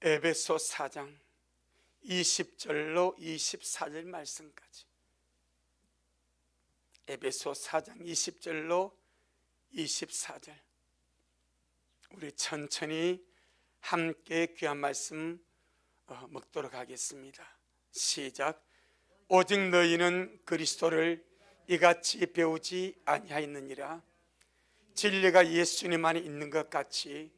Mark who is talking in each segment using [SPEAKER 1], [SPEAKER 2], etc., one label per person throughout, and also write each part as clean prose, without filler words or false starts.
[SPEAKER 1] 에베소 4장 20절로 24절 말씀까지, 에베소 4장 20절로 24절, 우리 천천히 함께 귀한 말씀 먹도록 하겠습니다. 시작. 오직 너희는 그리스도를 이같이 배우지 아니하였느니라. 진리가 예수님 안에 있는 것 같이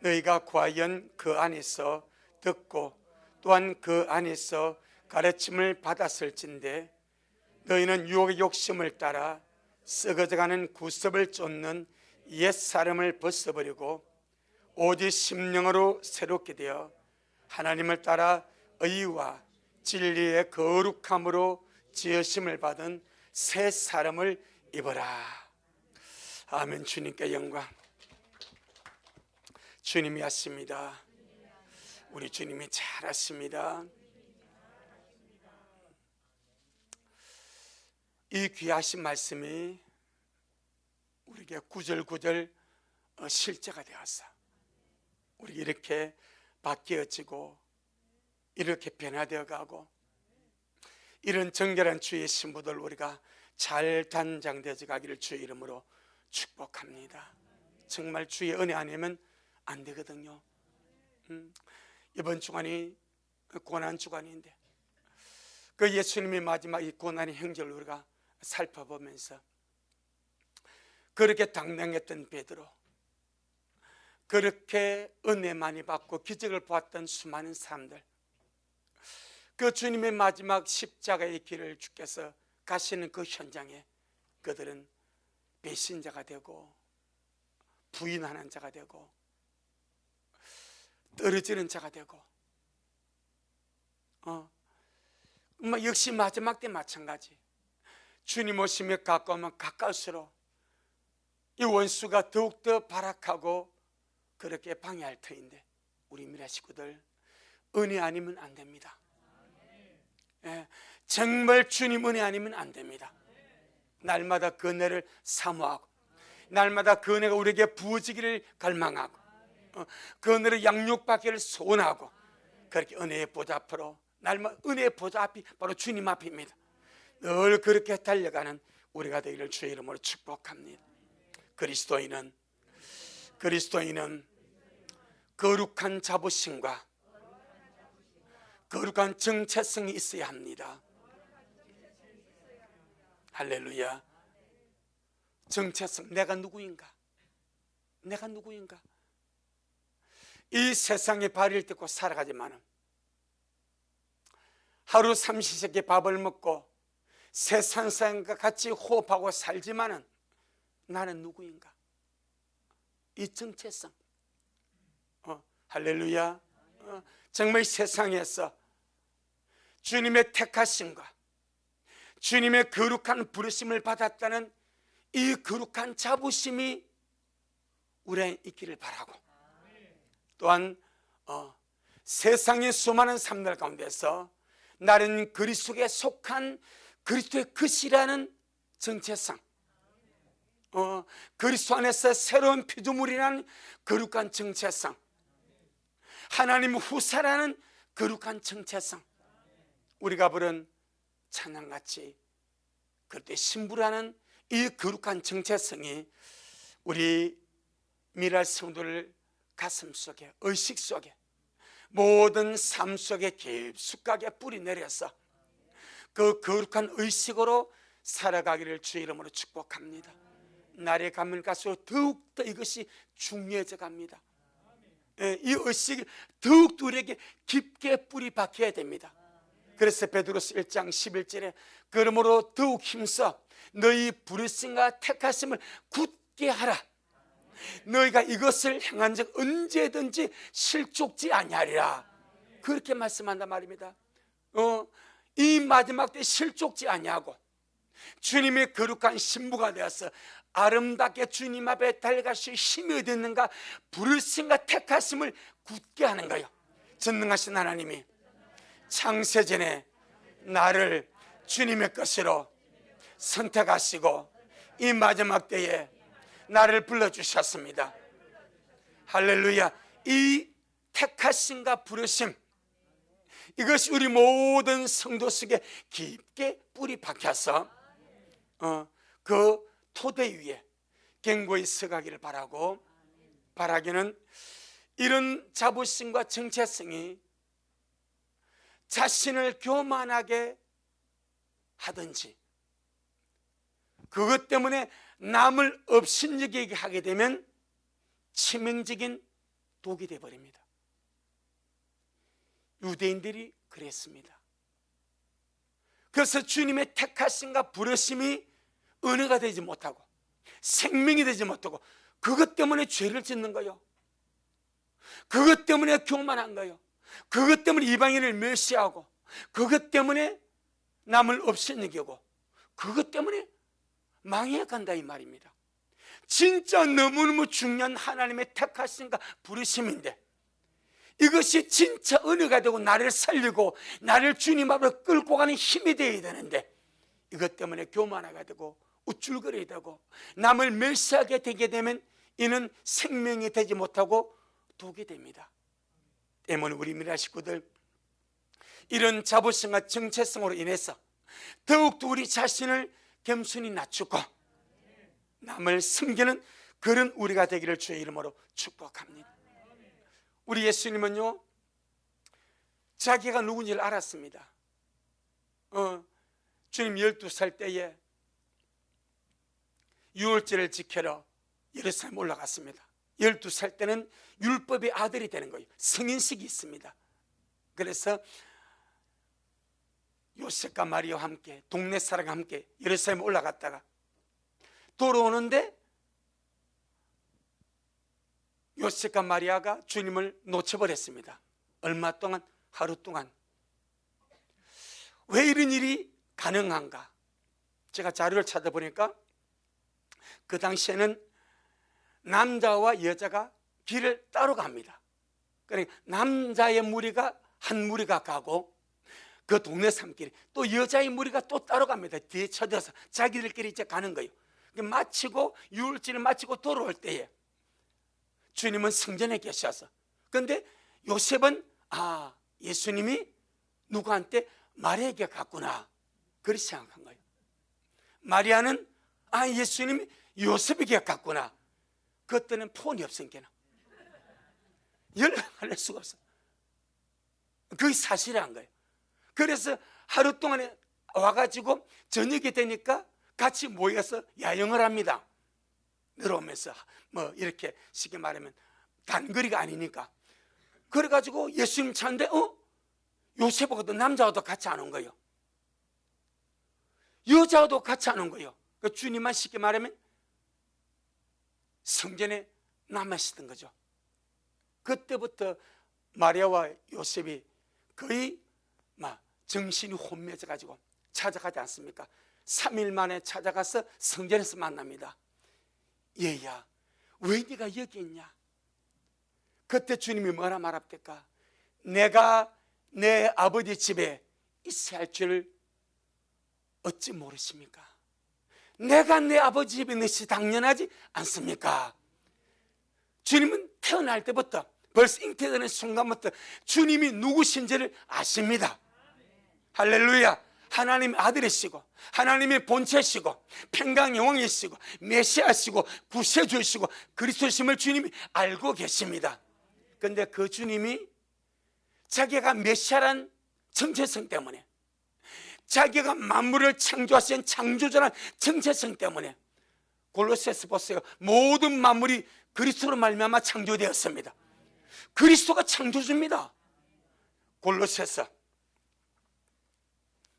[SPEAKER 1] 너희가 과연 그 안에서 듣고 또한 그 안에서 가르침을 받았을진데, 너희는 유혹의 욕심을 따라 썩어져가는 구습을 쫓는 옛사람을 벗어버리고 오직 심령으로 새롭게 되어 하나님을 따라 의와 진리의 거룩함으로 지으심을 받은 새 사람을 입어라. 아멘. 주님께 영광. 주님이 하십니다. 우리 주님이 잘하십니다. 이 귀하신 말씀이 우리에게 구절구절 실제가 되어서 우리 이렇게 바뀌어지고 이렇게 변화되어 가고, 이런 정결한 주의 신부들 우리가 잘 단장되어 가기를 주의 이름으로 축복합니다. 정말 주의 은혜 아니면 안 되거든요. 이번 주간이 고난 주간인데, 그 예수님의 마지막 이 고난의 행적을 우리가 살펴보면서 그렇게 당당했던 베드로, 그렇게 은혜 많이 받고 기적을 보았던 수많은 사람들, 그 주님의 마지막 십자가의 길을 주께서 가시는 그 현장에 그들은 배신자가 되고 부인하는 자가 되고 떨어지는 자가 되고, 역시 마지막 때 마찬가지. 주님 오시며 가까우면 가까울수록 이 원수가 더욱더 발악하고 그렇게 방해할 터인데, 우리 미라 식구들 은혜 아니면 안 됩니다. 정말 주님 은혜 아니면 안 됩니다. 날마다 그 은혜를 사모하고, 날마다 그 은혜가 우리에게 부어지기를 갈망하고, 그 은혜를 양육받기를 소원하고, 그렇게 은혜의 보좌 앞으로, 날마다 은혜의 보좌 앞이 바로 주님 앞입니다. 늘 그렇게 달려가는 우리가 되기를 주의 이름으로 축복합니다. 그리스도인은 거룩한 자부심과 거룩한 정체성이 있어야 합니다. 할렐루야. 정체성, 내가 누구인가? 내가 누구인가? 이 세상에 발을 딛고 살아가지만은, 하루 삼시세끼 밥을 먹고 세상 사람과 같이 호흡하고 살지만은 나는 누구인가? 이 정체성. 할렐루야. 정말 세상에서 주님의 택하심과 주님의 거룩한 부르심을 받았다는 이 거룩한 자부심이 우리에 있기를 바라고, 또한 세상의 수많은 삶들 가운데서 나는 그리스도에 속한 그리스도의 것이라는 정체성, 그리스도 안에서 새로운 피조물이라는 거룩한 정체성, 하나님 후사라는 거룩한 정체성, 우리가 부른 찬양같이 그때 신부라는 이 거룩한 정체성이 우리 미랄 성도를 가슴 속에, 의식 속에, 모든 삶 속에 깊숙하게 뿌리 내려서 그 거룩한 의식으로 살아가기를 주의 이름으로 축복합니다. 날이 가면 갈수록 더욱더 이것이 중요해져 갑니다. 이 의식이 더욱더 우리에게 깊게 뿌리 박혀야 됩니다. 그래서 베드로서 1장 11절에 그러므로 더욱 힘써 너희 부르심과 택하심을 굳게 하라. 너희가 이것을 행한 적 언제든지 실족지 아니하리라. 그렇게 말씀한단 말입니다. 이 마지막 때 실족지 아니하고 주님의 거룩한 신부가 되어서 아름답게 주님 앞에 달려갈 수 힘이 어디 있는가? 부르심과 택하심을 굳게 하는 거예요. 전능하신 하나님이 창세전에 나를 주님의 것으로 선택하시고 이 마지막 때에 나를 불러주셨습니다. 할렐루야. 이 택하심과 부르심, 이것이 우리 모든 성도 속에 깊게 뿌리 박혀서 그 토대 위에 견고히 서가기를 바라기는 이런 자부심과 정체성이 자신을 교만하게 하든지 그것 때문에 남을 업신여기게 하게 되면 치명적인 독이 되어버립니다. 유대인들이 그랬습니다. 그래서 주님의 택하심과 부르심이 은혜가 되지 못하고 생명이 되지 못하고 그것 때문에 죄를 짓는 거예요. 그것 때문에 교만한 거예요. 그것 때문에 이방인을 멸시하고 그것 때문에 남을 업신여기고 그것 때문에 망해간다 이 말입니다. 진짜 너무너무 중요한 하나님의 택하심과 부르심인데 이것이 진짜 은혜가 되고 나를 살리고 나를 주님 앞으로 끌고 가는 힘이 되어야 되는데 이것 때문에 교만하게 되고 우쭐거려야 되고 남을 멸시하게 되게 되면 이는 생명이 되지 못하고 독이 됩니다. 때문에 우리 미라 식구들 이런 자부심과 정체성으로 인해서 더욱더 우리 자신을 겸손히 낮추고 남을 섬기는 그런 우리가 되기를 주의 이름으로 축복합니다. 우리 예수님은요 자기가 누군지를 알았습니다. 주님 12살 때에 유월절을 지켜러 예루살렘 올라갔습니다. 12살 때는 율법의 아들이 되는 거예요. 성인식이 있습니다. 그래서 요셉과 마리아와 함께 동네 사람과 함께 예루살렘 올라갔다가 돌아오는데 요셉과 마리아가 주님을 놓쳐버렸습니다. 얼마 동안? 하루 동안. 왜 이런 일이 가능한가? 제가 자료를 찾아보니까 그 당시에는 남자와 여자가 길을 따로 갑니다. 그러니까 남자의 무리가 한 무리가 가고 그 동네 산길에 또 여자의 무리가 또 따로 갑니다. 뒤에 쳐져서 자기들끼리 이제 가는 거예요. 마치고 유월절을 마치고 돌아올 때에 주님은 성전에 계셔서 그런데 요셉은 예수님이 누구한테 마리아에게 갔구나 그렇게 생각한 거예요. 마리아는 예수님이 요셉에게 갔구나. 그때는 폰이 없으니까 연락을 할 수가 없어. 그게 사실이란 거예요. 그래서 하루 동안에 와가지고 저녁이 되니까 같이 모여서 야영을 합니다. 내려오면서 이렇게 쉽게 말하면 단거리가 아니니까. 그래가지고 예수님 찾는데 요셉하고도 남자하고도 같이 안 온 거예요. 여자하고도 같이 안 온 거예요. 주님만 쉽게 말하면 성전에 남아있었던 거죠. 그때부터 마리아와 요셉이 거의 정신이 혼미해져 가지고 찾아가지 않습니까? 3일 만에 찾아가서 성전에서 만납니다. 얘야 왜 네가 여기 있냐? 그때 주님이 뭐라 말합니까? 내가 내 아버지 집에 있어야 할 줄 어찌 모르십니까? 내가 내 아버지 집에 있는 것이 당연하지 않습니까? 주님은 태어날 때부터 벌써 잉태되는 순간부터 주님이 누구신지를 아십니다. 할렐루야. 하나님의 아들이시고 하나님의 본체시고 평강 영왕이시고 메시아시고 구세주이시고 그리스도심을 주님이 알고 계십니다. 그런데 그 주님이 자기가 메시아란 정체성 때문에 자기가 만물을 창조하신 창조자란 정체성 때문에 골로새서 보세요. 모든 만물이 그리스도로 말미암아 창조되었습니다. 그리스도가 창조주입니다. 골로새서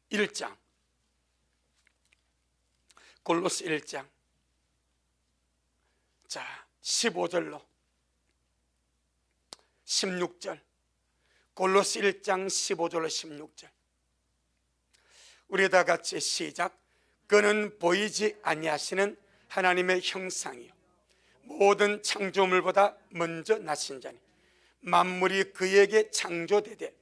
[SPEAKER 1] 1장 골로새 1장 15절로 16절 골로새 1장 15절로 16절 우리 다 같이 시작. 그는 보이지 아니하시는 하나님의 형상이요 모든 창조물보다 먼저 나신 자니 만물이 그에게 창조되되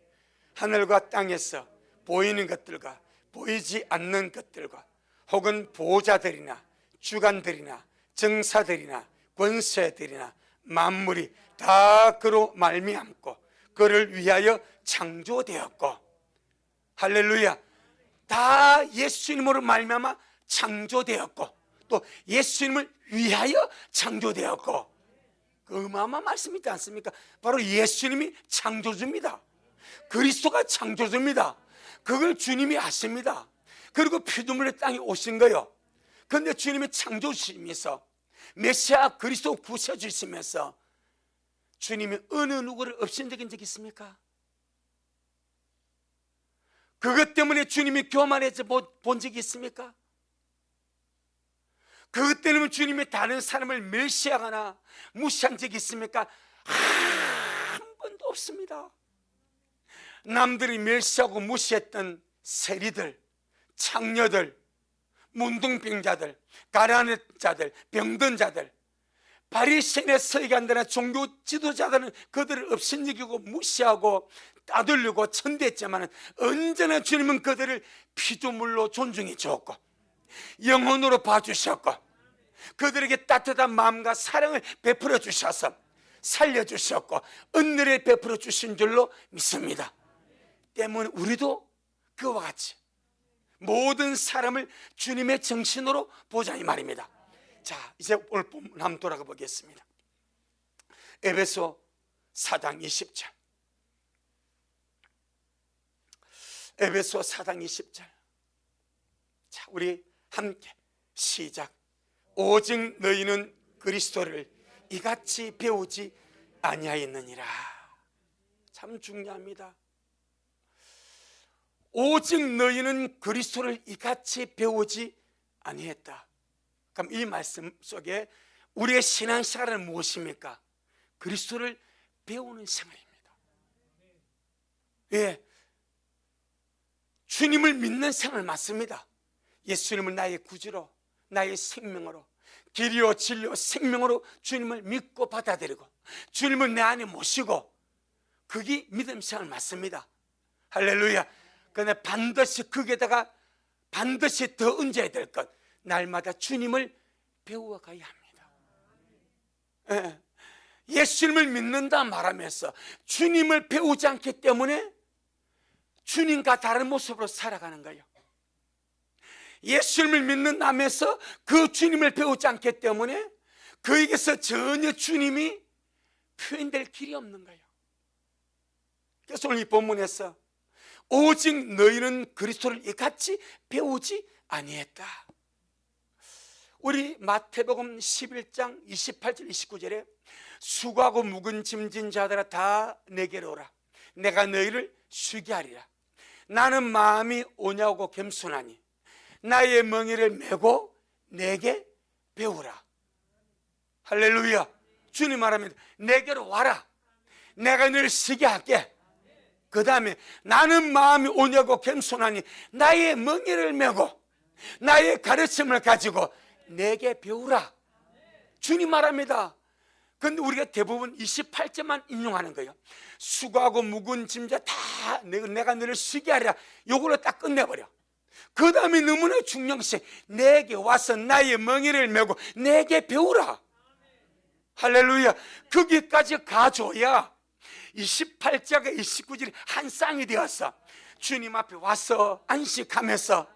[SPEAKER 1] 하늘과 땅에서 보이는 것들과 보이지 않는 것들과 혹은 보호자들이나 주관들이나 정사들이나 권세들이나 만물이 다 그로 말미암고 그를 위하여 창조되었고, 할렐루야, 다 예수님으로 말미암아 창조되었고, 또 예수님을 위하여 창조되었고. 그 어마어마한 말씀 있지 않습니까? 바로 예수님이 창조주입니다. 그리스도가 창조주입니다. 그걸 주님이 아십니다. 그리고 피조물의 땅에 오신 거요. 그런데 주님이 창조주시면서 메시아 그리스도 구세주시면서 주님이 어느 누구를 업신여긴 적이 있습니까? 그것 때문에 주님이 교만해져 본 적이 있습니까? 그것 때문에 주님이 다른 사람을 멸시하거나 무시한 적이 있습니까? 한 번도 없습니다. 남들이 멸시하고 무시했던 세리들, 창녀들, 문둥병자들, 가난한 자들, 병든 자들, 바리새인의 서기관들이나 종교 지도자들은 그들을 업신여기고 무시하고 따돌리고 천대했지만 언제나 주님은 그들을 피조물로 존중해 주었고 영혼으로 봐주셨고 그들에게 따뜻한 마음과 사랑을 베풀어 주셔서 살려주셨고 은혜를 베풀어 주신 줄로 믿습니다. 때문에 우리도 그와 같이 모든 사람을 주님의 정신으로 보자 이 말입니다. 자, 이제 오늘 본문 한번 돌아가 보겠습니다. 에베소 4장 20절. 에베소 4장 20절. 자, 우리 함께 시작. 오직 너희는 그리스도를 이같이 배우지 아니하였느니라. 참 중요합니다. 오직 너희는 그리스도를 이같이 배우지 아니했다. 그럼 이 말씀 속에 우리의 신앙생활은 무엇입니까? 그리스도를 배우는 생활입니다. 예, 주님을 믿는 생활 맞습니다. 예수님을 나의 구주로, 나의 생명으로, 길이요 진리요 생명으로 주님을 믿고 받아들이고 주님을 내 안에 모시고, 그게 믿음 생활 맞습니다. 할렐루야. 그런데 반드시 거기에다가 반드시 더 얹어야 될 것, 날마다 주님을 배워가야 합니다. 예. 예수님을 믿는다 말하면서 주님을 배우지 않기 때문에 주님과 다른 모습으로 살아가는 거예요. 예수님을 믿는다면서 그 주님을 배우지 않기 때문에 그에게서 전혀 주님이 표현될 길이 없는 거예요. 그래서 오늘 이 본문에서 오직 너희는 그리스도를 이같이 배우지 아니했다. 우리 마태복음 11장 28절 29절에 수고하고 묵은 짐진 자들아 다 내게로 오라. 내가 너희를 쉬게 하리라. 나는 마음이 온유하고 겸손하니 나의 멍에를 메고 내게 배우라. 할렐루야. 주님 말합니다. 내게로 와라. 내가 너를 쉬게 할게. 그 다음에 나는 마음이 온유하고 겸손하니 나의 멍에를 메고 나의 가르침을 가지고 내게 배우라. 주님 말합니다. 그런데 우리가 대부분 28절만 인용하는 거예요. 수고하고 묵은 짐자 다 내가 너를 쉬게 하리라. 요걸로 딱 끝내버려. 그 다음에 너무나 중요한 것이 내게 와서 나의 멍에를 메고 내게 배우라. 할렐루야. 거기까지 가줘야 28절과 29절이 한 쌍이 되어서 주님 앞에 와서 안식하면서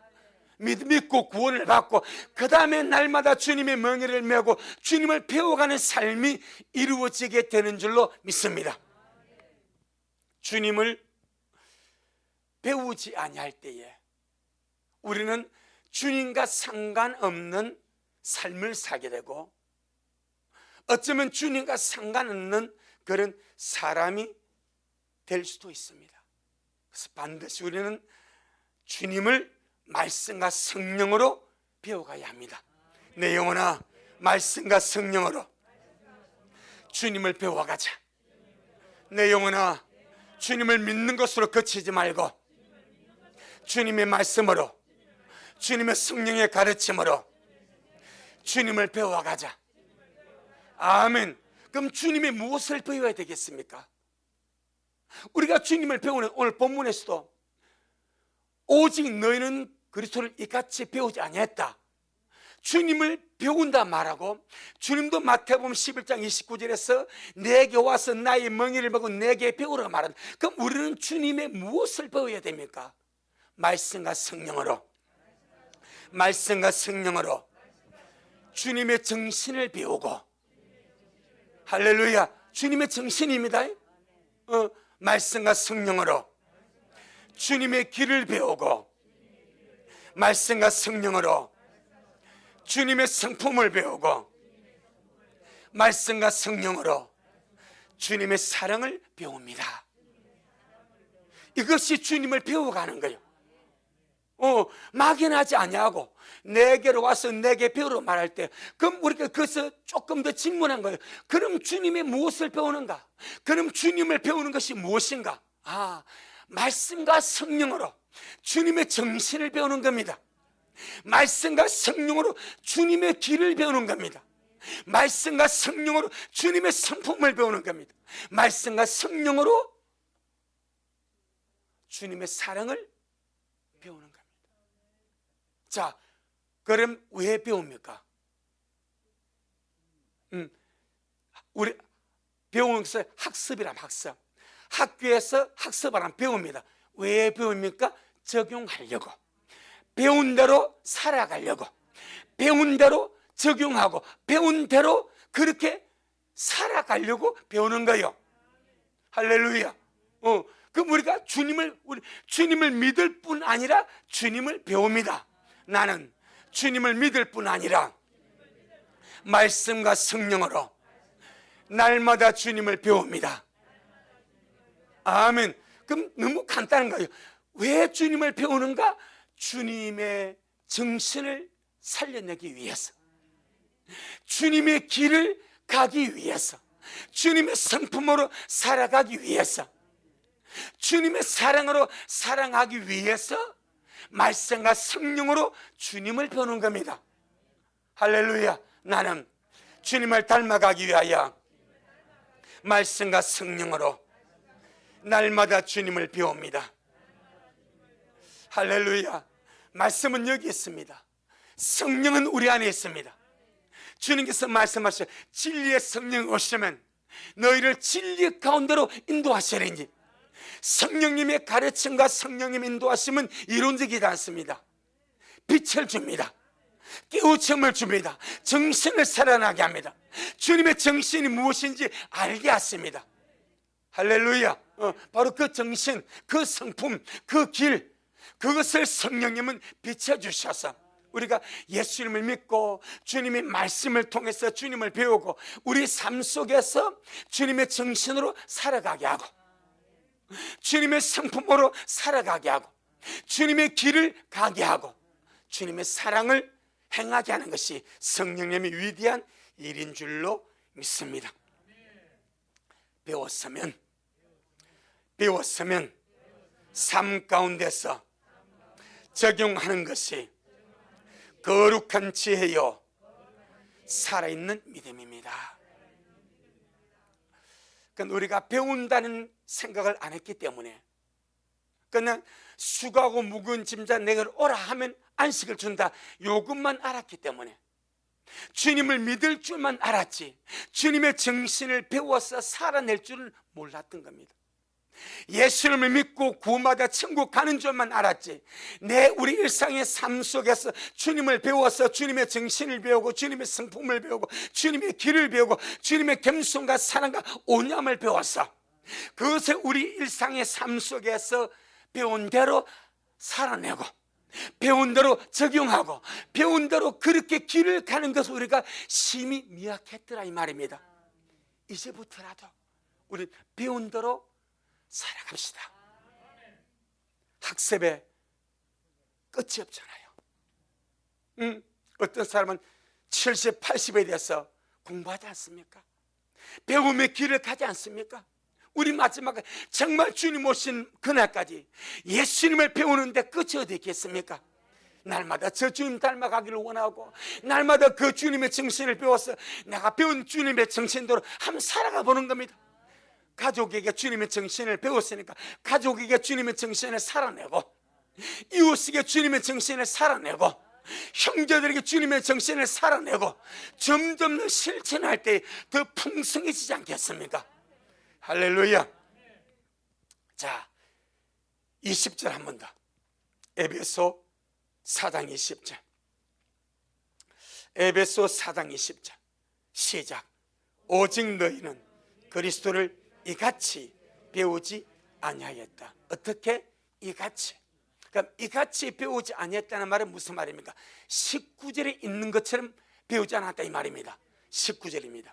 [SPEAKER 1] 믿고 구원을 받고 그 다음에 날마다 주님의 멍에를 메고 주님을 배워가는 삶이 이루어지게 되는 줄로 믿습니다. 주님을 배우지 아니할 때에 우리는 주님과 상관없는 삶을 살게 되고 어쩌면 주님과 상관없는 그런 사람이 될 수도 있습니다. 그래서 반드시 우리는 주님을 말씀과 성령으로 배워가야 합니다. 내 영혼아, 말씀과 성령으로 주님을 배워가자. 내 영혼아, 주님을 믿는 것으로 그치지 말고 주님의 말씀으로, 주님의 성령의 가르침으로 주님을 배워가자. 아멘. 그럼 주님이 무엇을 배워야 되겠습니까? 우리가 주님을 배우는 오늘 본문에서도 오직 너희는 그리스도를 이같이 배우지 아니했다. 주님을 배운다 말하고, 주님도 마태복음 11장 29절에서 내게 와서 나의 멍에를 보고 내게 배우라 말한다. 그럼 우리는 주님의 무엇을 배워야 됩니까? 말씀과 성령으로, 말씀과 성령으로 주님의 정신을 배우고, 할렐루야, 주님의 정신입니다. 말씀과 성령으로 주님의 길을 배우고, 말씀과 성령으로 주님의 성품을 배우고, 말씀과 성령으로 주님의 사랑을 배웁니다. 이것이 주님을 배워가는 거예요. 막연하지 아니하고 내게로 와서 내게 배우러 말할 때, 그럼 우리가 그것을 조금 더 질문한 거예요. 그럼 주님의 무엇을 배우는가? 그럼 주님을 배우는 것이 무엇인가? 말씀과 성령으로 주님의 정신을 배우는 겁니다. 말씀과 성령으로 주님의 길을 배우는 겁니다. 말씀과 성령으로 주님의 성품을 배우는 겁니다. 말씀과 성령으로 주님의 사랑을 배우는 겁니다. 자, 그럼 왜 배웁니까? 우리 배우는 것을 학습이란 학습. 학교에서 학습하란 배웁니다. 왜 배웁니까? 적용하려고. 배운 대로 살아가려고. 배운 대로 적용하고, 배운 대로 그렇게 살아가려고 배우는 거예요. 할렐루야. 그럼 우리가 주님을 믿을 뿐 아니라 주님을 배웁니다. 나는 주님을 믿을 뿐 아니라 말씀과 성령으로 날마다 주님을 배웁니다. 아멘. 그럼 너무 간단한 거예요. 왜 주님을 배우는가? 주님의 정신을 살려내기 위해서, 주님의 길을 가기 위해서, 주님의 성품으로 살아가기 위해서, 주님의 사랑으로 사랑하기 위해서 말씀과 성령으로 주님을 배우는 겁니다. 할렐루야. 나는 주님을 닮아가기 위하여 말씀과 성령으로 날마다 주님을 배웁니다. 할렐루야. 말씀은 여기 있습니다. 성령은 우리 안에 있습니다. 주님께서 말씀하셔, 진리의 성령 오시면 너희를 진리 가운데로 인도하시리니. 성령님의 가르침과 성령님 인도하심은 이론적이지 않습니다. 빛을 줍니다. 깨우침을 줍니다. 정신을 살아나게 합니다. 주님의 정신이 무엇인지 알게 하십니다. 할렐루야. 바로 그 정신, 그 성품, 그 길, 그것을 성령님은 비춰주셔서 우리가 예수님을 믿고 주님의 말씀을 통해서 주님을 배우고 우리 삶 속에서 주님의 정신으로 살아가게 하고, 주님의 성품으로 살아가게 하고, 주님의 길을 가게 하고, 주님의 사랑을 행하게 하는 것이 성령님의 위대한 일인 줄로 믿습니다. 배웠으면 삶 가운데서 적용하는 것이 거룩한 지혜요 살아있는 믿음입니다. 그러니까 우리가 배운다는 생각을 안 했기 때문에, 그냥 수고하고 무거운 짐자 내게 오라 하면 안식을 준다, 요것만 알았기 때문에, 주님을 믿을 줄만 알았지 주님의 정신을 배워서 살아낼 줄은 몰랐던 겁니다. 예수님을 믿고 구원받아 천국 가는 줄만 알았지 우리 일상의 삶 속에서 주님을 배워서 주님의 정신을 배우고 주님의 성품을 배우고 주님의 길을 배우고 주님의 겸손과 사랑과 온유함을 배워서 그것을 우리 일상의 삶 속에서 배운 대로 살아내고 배운 대로 적용하고 배운 대로 그렇게 길을 가는 것을 우리가 심히 미약했더라 이 말입니다. 이제부터라도 우리 배운 대로 살아갑시다. 학습에 끝이 없잖아요. 어떤 사람은 70, 80에 대해서 공부하지 않습니까? 배움의 길을 가지 않습니까? 우리 마지막에 정말 주님 오신 그날까지 예수님을 배우는데 끝이 어디 있겠습니까? 날마다 저 주님 닮아가기를 원하고 날마다 그 주님의 정신을 배워서 내가 배운 주님의 정신대로 한번 살아가 보는 겁니다. 가족에게 주님의 정신을 배웠으니까 가족에게 주님의 정신을 살아내고 이웃에게 주님의 정신을 살아내고 형제들에게 주님의 정신을 살아내고 점점 더 실천할 때 더 풍성해지지 않겠습니까? 할렐루야. 자, 20절 한 번 더. 에베소 4장 20절. 에베소 4장 20절 시작. 오직 너희는 그리스도를 이같이 배우지 아니하였다. 어떻게? 이같이. 그럼 이같이 배우지 아니했다는 말은 무슨 말입니까? 19절에 있는 것처럼 배우지 않았다 이 말입니다. 19절입니다.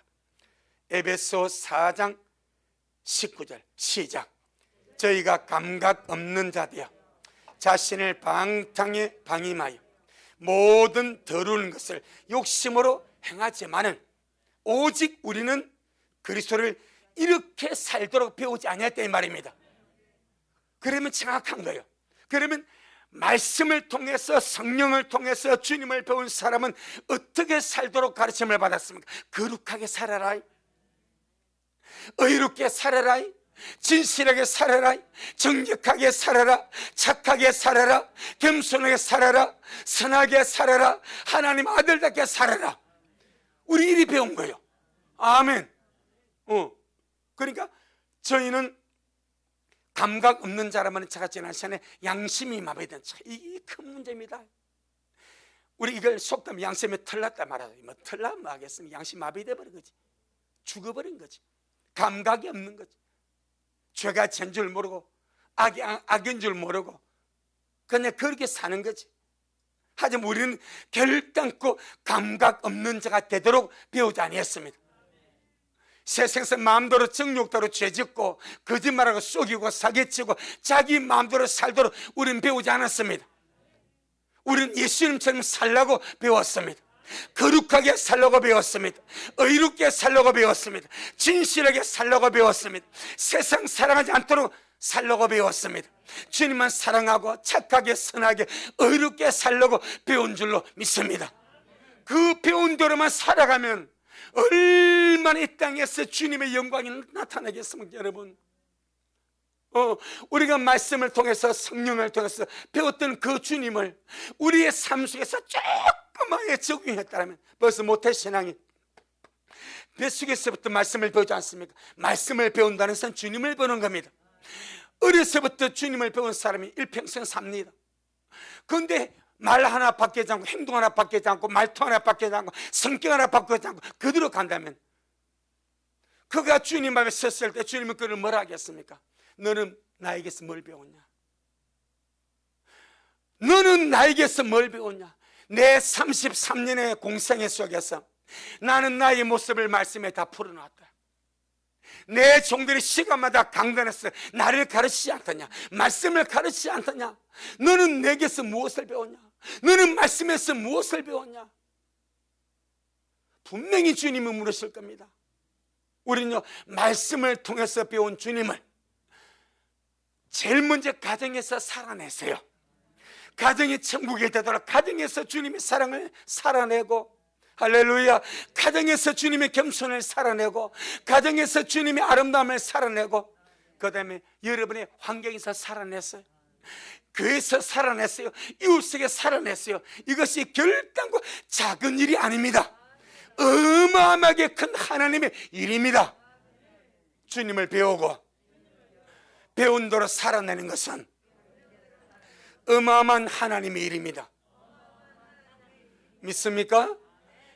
[SPEAKER 1] 에베소 4장 19절 시작. 저희가 감각 없는 자되어 자신을 방탕에 방임하여 모든 더러운 것을 욕심으로 행하지만은 오직 우리는 그리스도를 이렇게 살도록 배우지 아니했다 이 말입니다. 그러면 정확한 거예요. 그러면 말씀을 통해서 성령을 통해서 주님을 배운 사람은 어떻게 살도록 가르침을 받았습니까? 거룩하게 살아라, 의롭게 살아라, 진실하게 살아라, 정직하게 살아라, 착하게 살아라, 겸손하게 살아라, 선하게 살아라, 하나님 아들답게 살아라. 우리 이리 배운 거예요. 아멘. 그러니까 저희는 감각 없는 자라면 제가 지난 시간에 양심이 마비된 자, 이게 큰 문제입니다. 우리 이걸 속담 양심이 털났다 말하자. 뭐 털나면 뭐 하겠습니까? 양심 마비돼 버린 거지. 죽어버린 거지. 감각이 없는 거지. 죄가 죄인 줄 모르고 악인 줄 모르고 그냥 그렇게 사는 거지. 하지만 우리는 결단코 감각 없는 자가 되도록 배우지 아니했습니다. 세상에서 마음대로 정욕대로 죄짓고 거짓말하고 속이고 사기치고 자기 마음대로 살도록 우리는 배우지 않았습니다. 우리는 예수님처럼 살라고 배웠습니다. 거룩하게 살려고 배웠습니다. 의롭게 살려고 배웠습니다. 진실하게 살려고 배웠습니다. 세상 사랑하지 않도록 살려고 배웠습니다. 주님만 사랑하고 착하게 선하게 의롭게 살려고 배운 줄로 믿습니다. 그 배운 대로만 살아가면 얼마나 이 땅에서 주님의 영광이 나타나겠습니까? 여러분, 우리가 말씀을 통해서 성령을 통해서 배웠던 그 주님을 우리의 삶 속에서 조금만 적용했다면 벌써 모태신앙이 뱃속에서부터 말씀을 배우지 않습니까? 말씀을 배운다는 것은 주님을 배우는 겁니다. 어려서부터 주님을 배운 사람이 일평생 삽니다. 그런데 말 하나 바뀌지 않고 행동 하나 바뀌지 않고 말투 하나 바뀌지 않고 성격 하나 바뀌지 않고 그대로 간다면 그가 주님 앞에 섰을 때 주님은 그를 뭐라 하겠습니까? 너는 나에게서 뭘 배웠냐? 너는 나에게서 뭘 배웠냐? 내 33년의 공생애 속에서 나는 나의 모습을 말씀에 다 풀어놨다. 내 종들이 시간마다 강단해서 나를 가르치지 않더냐? 말씀을 가르치지 않더냐? 너는 내게서 무엇을 배웠냐? 너는 말씀에서 무엇을 배웠냐? 분명히 주님은 물으실 겁니다. 우리는요, 말씀을 통해서 배운 주님을 제일 먼저 가정에서 살아내세요. 가정이 천국이 되도록 가정에서 주님의 사랑을 살아내고, 할렐루야, 가정에서 주님의 겸손을 살아내고, 가정에서 주님의 아름다움을 살아내고, 그 다음에 여러분의 환경에서 살아냈어요. 교회에서 살아냈어요. 이웃에게 살아냈어요. 이것이 결단코 작은 일이 아닙니다. 어마어마하게 큰 하나님의 일입니다. 주님을 배우고 배운 대로 살아내는 것은 어마어마한 하나님의 일입니다. 믿습니까?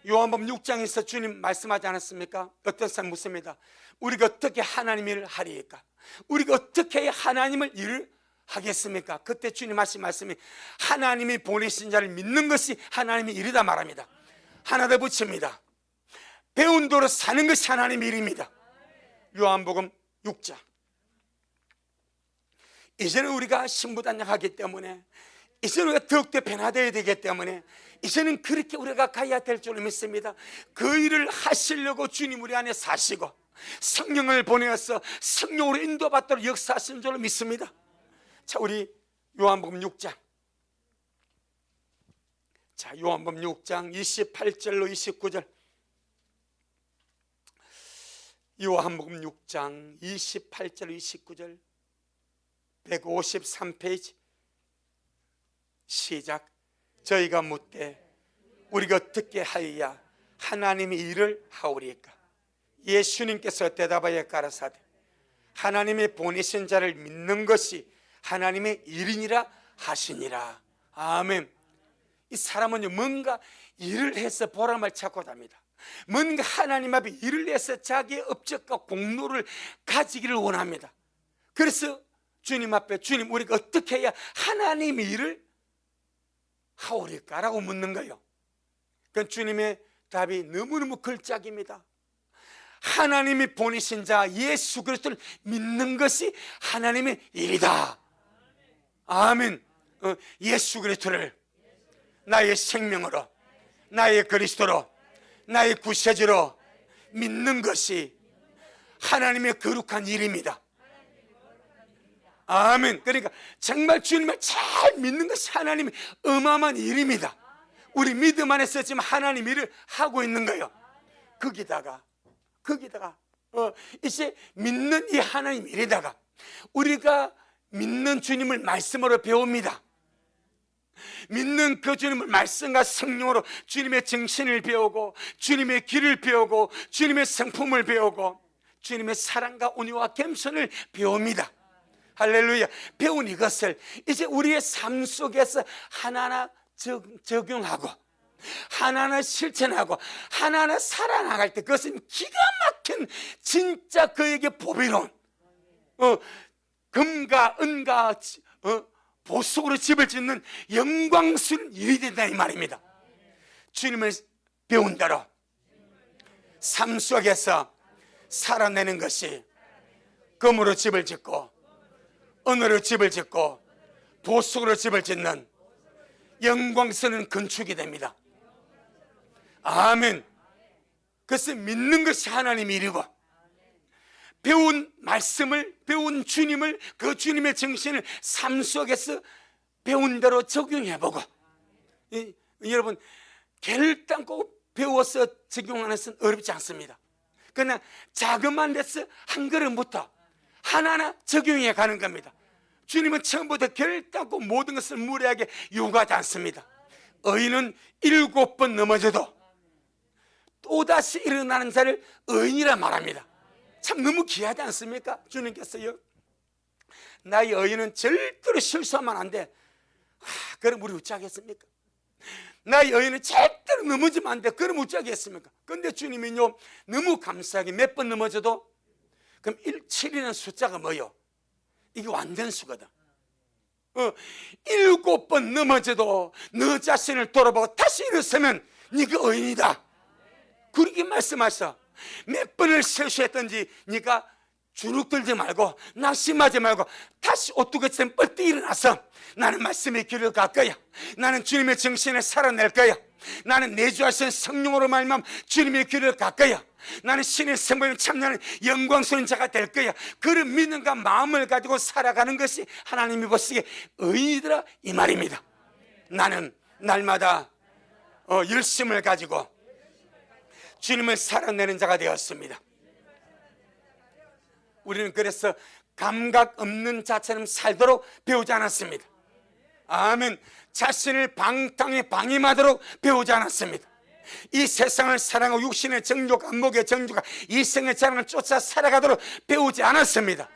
[SPEAKER 1] 요한복음 6장에서 주님 말씀하지 않았습니까? 어떤 사람 묻습니다. 우리가 어떻게 하나님의 일을 하리까? 우리가 어떻게 하나님을 일을 하겠습니까? 그때 주님 하신 말씀이 하나님이 보내신 자를 믿는 것이 하나님의 일이다 말합니다. 하나 더 붙입니다. 배운 대로 사는 것이 하나님의 일입니다. 요한복음 6장. 이제는 우리가 신부단장하기 때문에, 이제는 우리가 더욱더 변화되어야 되기 때문에, 이제는 그렇게 우리가 가야 될 줄 믿습니다. 그 일을 하시려고 주님 우리 안에 사시고 성령을 보내어서 성령으로 인도받도록 역사하시는 줄 믿습니다. 자, 우리 요한복음 6장. 자, 요한복음 6장 28절로 29절. 요한복음 6장 28절 29절 153페이지 시작. 저희가 묻되 우리가 어떻게 하여야 하나님의 일을 하오리까? 예수님께서 대답하여 가라사대 하나님의 보내신 자를 믿는 것이 하나님의 일이니라 하시니라. 아멘. 이 사람은 뭔가 일을 해서 보람을 찾고 답니다. 뭔가 하나님 앞에 일을 해서 자기의 업적과 공로를 가지기를 원합니다. 그래서 주님 앞에 주님 우리가 어떻게 해야 하나님의 일을 하오릴까라고 묻는 거예요. 그 주님의 답이 너무너무 걸작입니다. 하나님이 보내신 자 예수 그리스도를 믿는 것이 하나님의 일이다. 아멘. 예수 그리스도를 나의 생명으로, 나의 그리스도로, 나의 구세주로 믿는 것이 하나님의 거룩한 일입니다. 아멘. 그러니까 정말 주님을 잘 믿는 것이 하나님의 어마어마한 일입니다. 우리 믿음 안에서 지금 하나님 일을 하고 있는 거예요. 거기다가 이제 믿는 이 하나님 일에다가 우리가 믿는 주님을 말씀으로 배웁니다. 믿는 그 주님을 말씀과 성령으로 주님의 정신을 배우고 주님의 길을 배우고 주님의 성품을 배우고 주님의 사랑과 온유와 겸손을 배웁니다. 할렐루야. 배운 이것을 이제 우리의 삶 속에서 하나하나 적용하고 하나하나 실천하고 하나하나 살아나갈 때 그것은 기가 막힌 진짜 그에게 보배로운 금과 은과 보석으로 집을 짓는 영광스러운 일이 된다 이 말입니다. 주님을 배운 대로 삶 속에서 살아내는 것이 금으로 집을 짓고 은으로 집을 짓고 보석으로 집을 짓는 영광스러운 건축이 됩니다. 아멘. 그래서 믿는 것이 하나님의 일이고 배운 말씀을 배운 주님을 그 주님의 정신을 삶 속에서 배운 대로 적용해보고 여러분 결단코 배워서 적용하는 것은 어렵지 않습니다. 그러나 자그마한 데서 한 걸음부터 하나하나 적용해 가는 겁니다. 주님은 처음부터 결단코 모든 것을 무례하게 요구하지 않습니다. 의인은 7번 넘어져도 또다시 일어나는 자를 의인이라 말합니다. 참 너무 귀하지 않습니까? 주님께서요 나의 의인은 절대로 실수하면 안 돼. 그럼 우리 어찌하겠습니까? 나의 의인은 절대로 넘어지면 안 돼. 그럼 어찌하겠습니까? 근데 주님은요 너무 감사하게 몇 번 넘어져도 그럼 7이라는 숫자가 뭐요? 이게 완전수거든. 7번 넘어져도 너 자신을 돌아보고 다시 일어서면 네가 의인이다. 그렇게 말씀하셔. 몇 번을 실수했든지 네가 주눅들지 말고 낙심하지 말고 다시 오뚜기처럼 뻘떡 일어나서 나는 말씀의 길을 갈 거야. 나는 주님의 정신을 살아낼 거야. 나는 내주하신 성령으로 말미암아 주님의 길을 갈 거야. 나는 신의 성품을 참나는 영광스러운 자가 될 거야. 그런 믿음과 마음을 가지고 살아가는 것이 하나님이 보시기에 의인이더라 이 말입니다. 나는 날마다 열심을 가지고 주님을 살아내는 자가 되었습니다. 우리는 그래서 감각 없는 자처럼 살도록 배우지 않았습니다. 아멘. 자신을 방탕에 방임하도록 배우지 않았습니다. 이 세상을 사랑하고 육신의 정욕, 안목의 정욕과 이성의 자랑을 쫓아 살아가도록 배우지 않았습니다.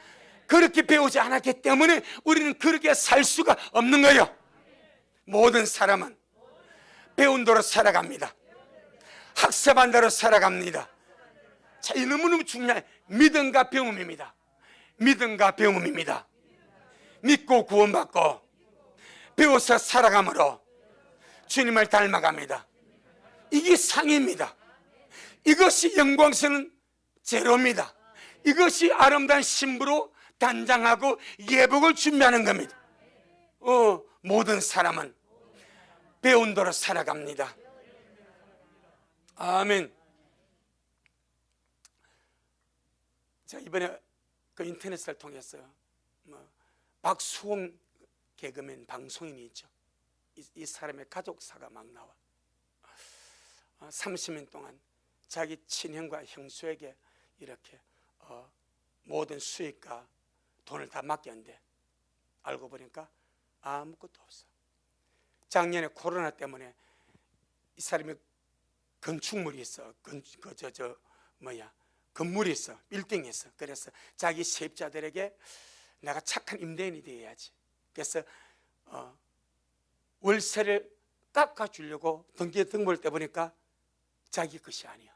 [SPEAKER 1] 그렇게 배우지 않았기 때문에 우리는 그렇게 살 수가 없는 거예요. 모든 사람은 배운 대로 살아갑니다. 학습한 대로 살아갑니다. 자, 이 너무너무 중요한 믿음과 배움입니다. 믿음과 배움입니다. 믿고 구원받고 배워서 살아감으로 주님을 닮아갑니다. 이게 상입니다. 이것이 영광스러운 제로입니다. 이것이 아름다운 신부로 단장하고 예복을 준비하는 겁니다. 모든 사람은 배운 대로 살아갑니다. 아멘. 제가 이번에 그 인터넷을 통해서 박수홍 개그맨 방송인이 있죠. 이 사람의 가족사가 막 나와. 30년 동안 자기 친형과 형수에게 이렇게 모든 수익과 돈을 다 맡겼는데 알고 보니까 아무것도 없어. 작년에 코로나 때문에 이 사람이 건축물이 있어. 건물이 있어. 빌딩이 있어. 그래서 자기 세입자들에게 내가 착한 임대인이 되어야지. 그래서 월세를 깎아주려고 등기등본을 떼보니까 자기 것이 아니야.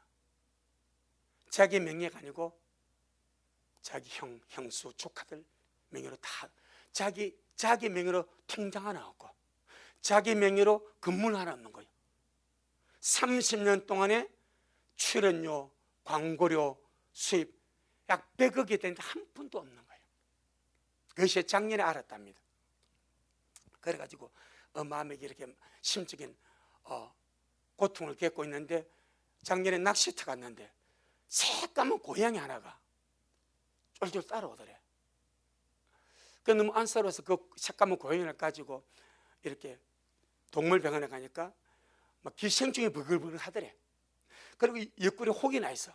[SPEAKER 1] 자기 명예가 아니고 자기 형수, 조카들 명예로 다 자기 명예로 통장 하나 없고 자기 명예로 건물 하나 없는 거예요. 30년 동안에 출연료, 광고료, 수입 약 100억이 되는데 한 푼도 없는 거예요. 그것이 작년에 알았답니다. 그래가지고 마음에 이렇게 심적인 고통을 겪고 있는데 작년에 낚시터 갔는데 새까만 고양이 하나가 쫄쫄 따라오더래. 그 너무 안쓰러워서 그 새까만 고양이를 가지고 이렇게 동물병원에 가니까 막 기생충이 버글버글 하더래. 그리고 옆구리에 혹이 나 있어.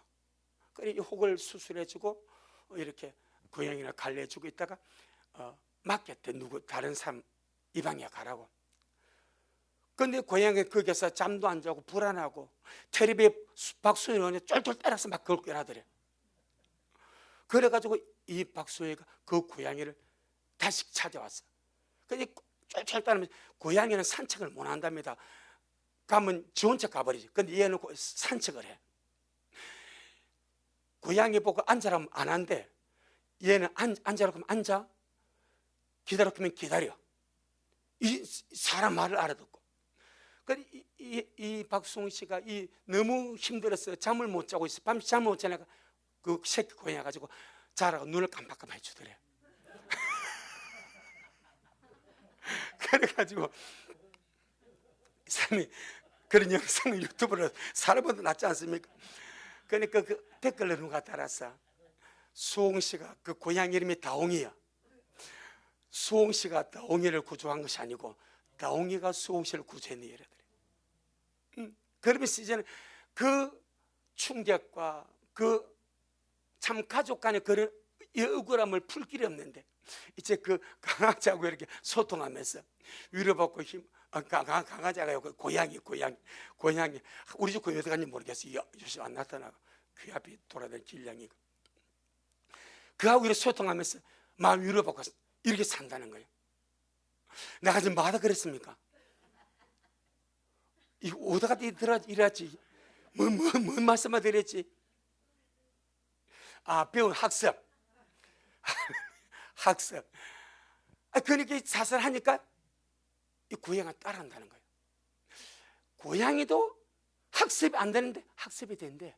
[SPEAKER 1] 그래 이 혹을 수술해주고 이렇게 고양이를 갈래주고 있다가 맡겼대. 다른 사람 이 방에 가라고. 근데 고양이가 거기서 잠도 안 자고 불안하고 텔레비에 박수현이 쫄쫄 때려서 막 그걸 하더래. 그래가지고 이 박수혜가 그 고양이를 다시 찾아왔어. 근데 쫄쫄 따르면 고양이는 산책을 못 한답니다. 가면 지 혼자 가버리지. 근데 얘는 산책을 해. 고양이 보고 앉아라면 안 한대. 얘는 앉아라고 하면 앉아, 기다리라고 하면 기다려. 이 사람 말을 알아듣고. 이 박수홍 씨가 너무 힘들었어요. 잠을 못 자고 있어. 밤새 잠을 못 자니까 그 새끼 고양이 가지고 자라고 눈을 깜빡깜빡 해주더래. 그래가지고 이 사람이 그런 영상을 유튜브로 살아보도 낫지 않습니까? 그러니까 그 댓글로 누가 달았어. 수홍 씨가 그 고양이 이름이 다홍이야. 수홍 씨가 다홍이를 구조한 것이 아니고 다홍이가 수홍 씨를 구조했네 이래더래. 그러면서 이제는 그 충격과 그 참 가족 간의 그런 억울함을 풀 길이 없는데 이제 그 강아지하고 이렇게 소통하면서 위로받고 강아지가 고양이 우리 집 고양이 어디 갔는지 모르겠어. 요새 안 나타나고 귀 앞에 돌아다니는 길냥이 그하고 이렇게 소통하면서 마음 위로받고 이렇게 산다는 거예요. 내가 지금 뭐하다 그랬습니까? 이거 오다가 이러지 뭔 말씀을 드렸지? 배운 학습. 학습. 그러니까 자살하니까 이 고양이가 따라한다는 거예요. 고양이도 학습이 안 되는데 학습이 된대.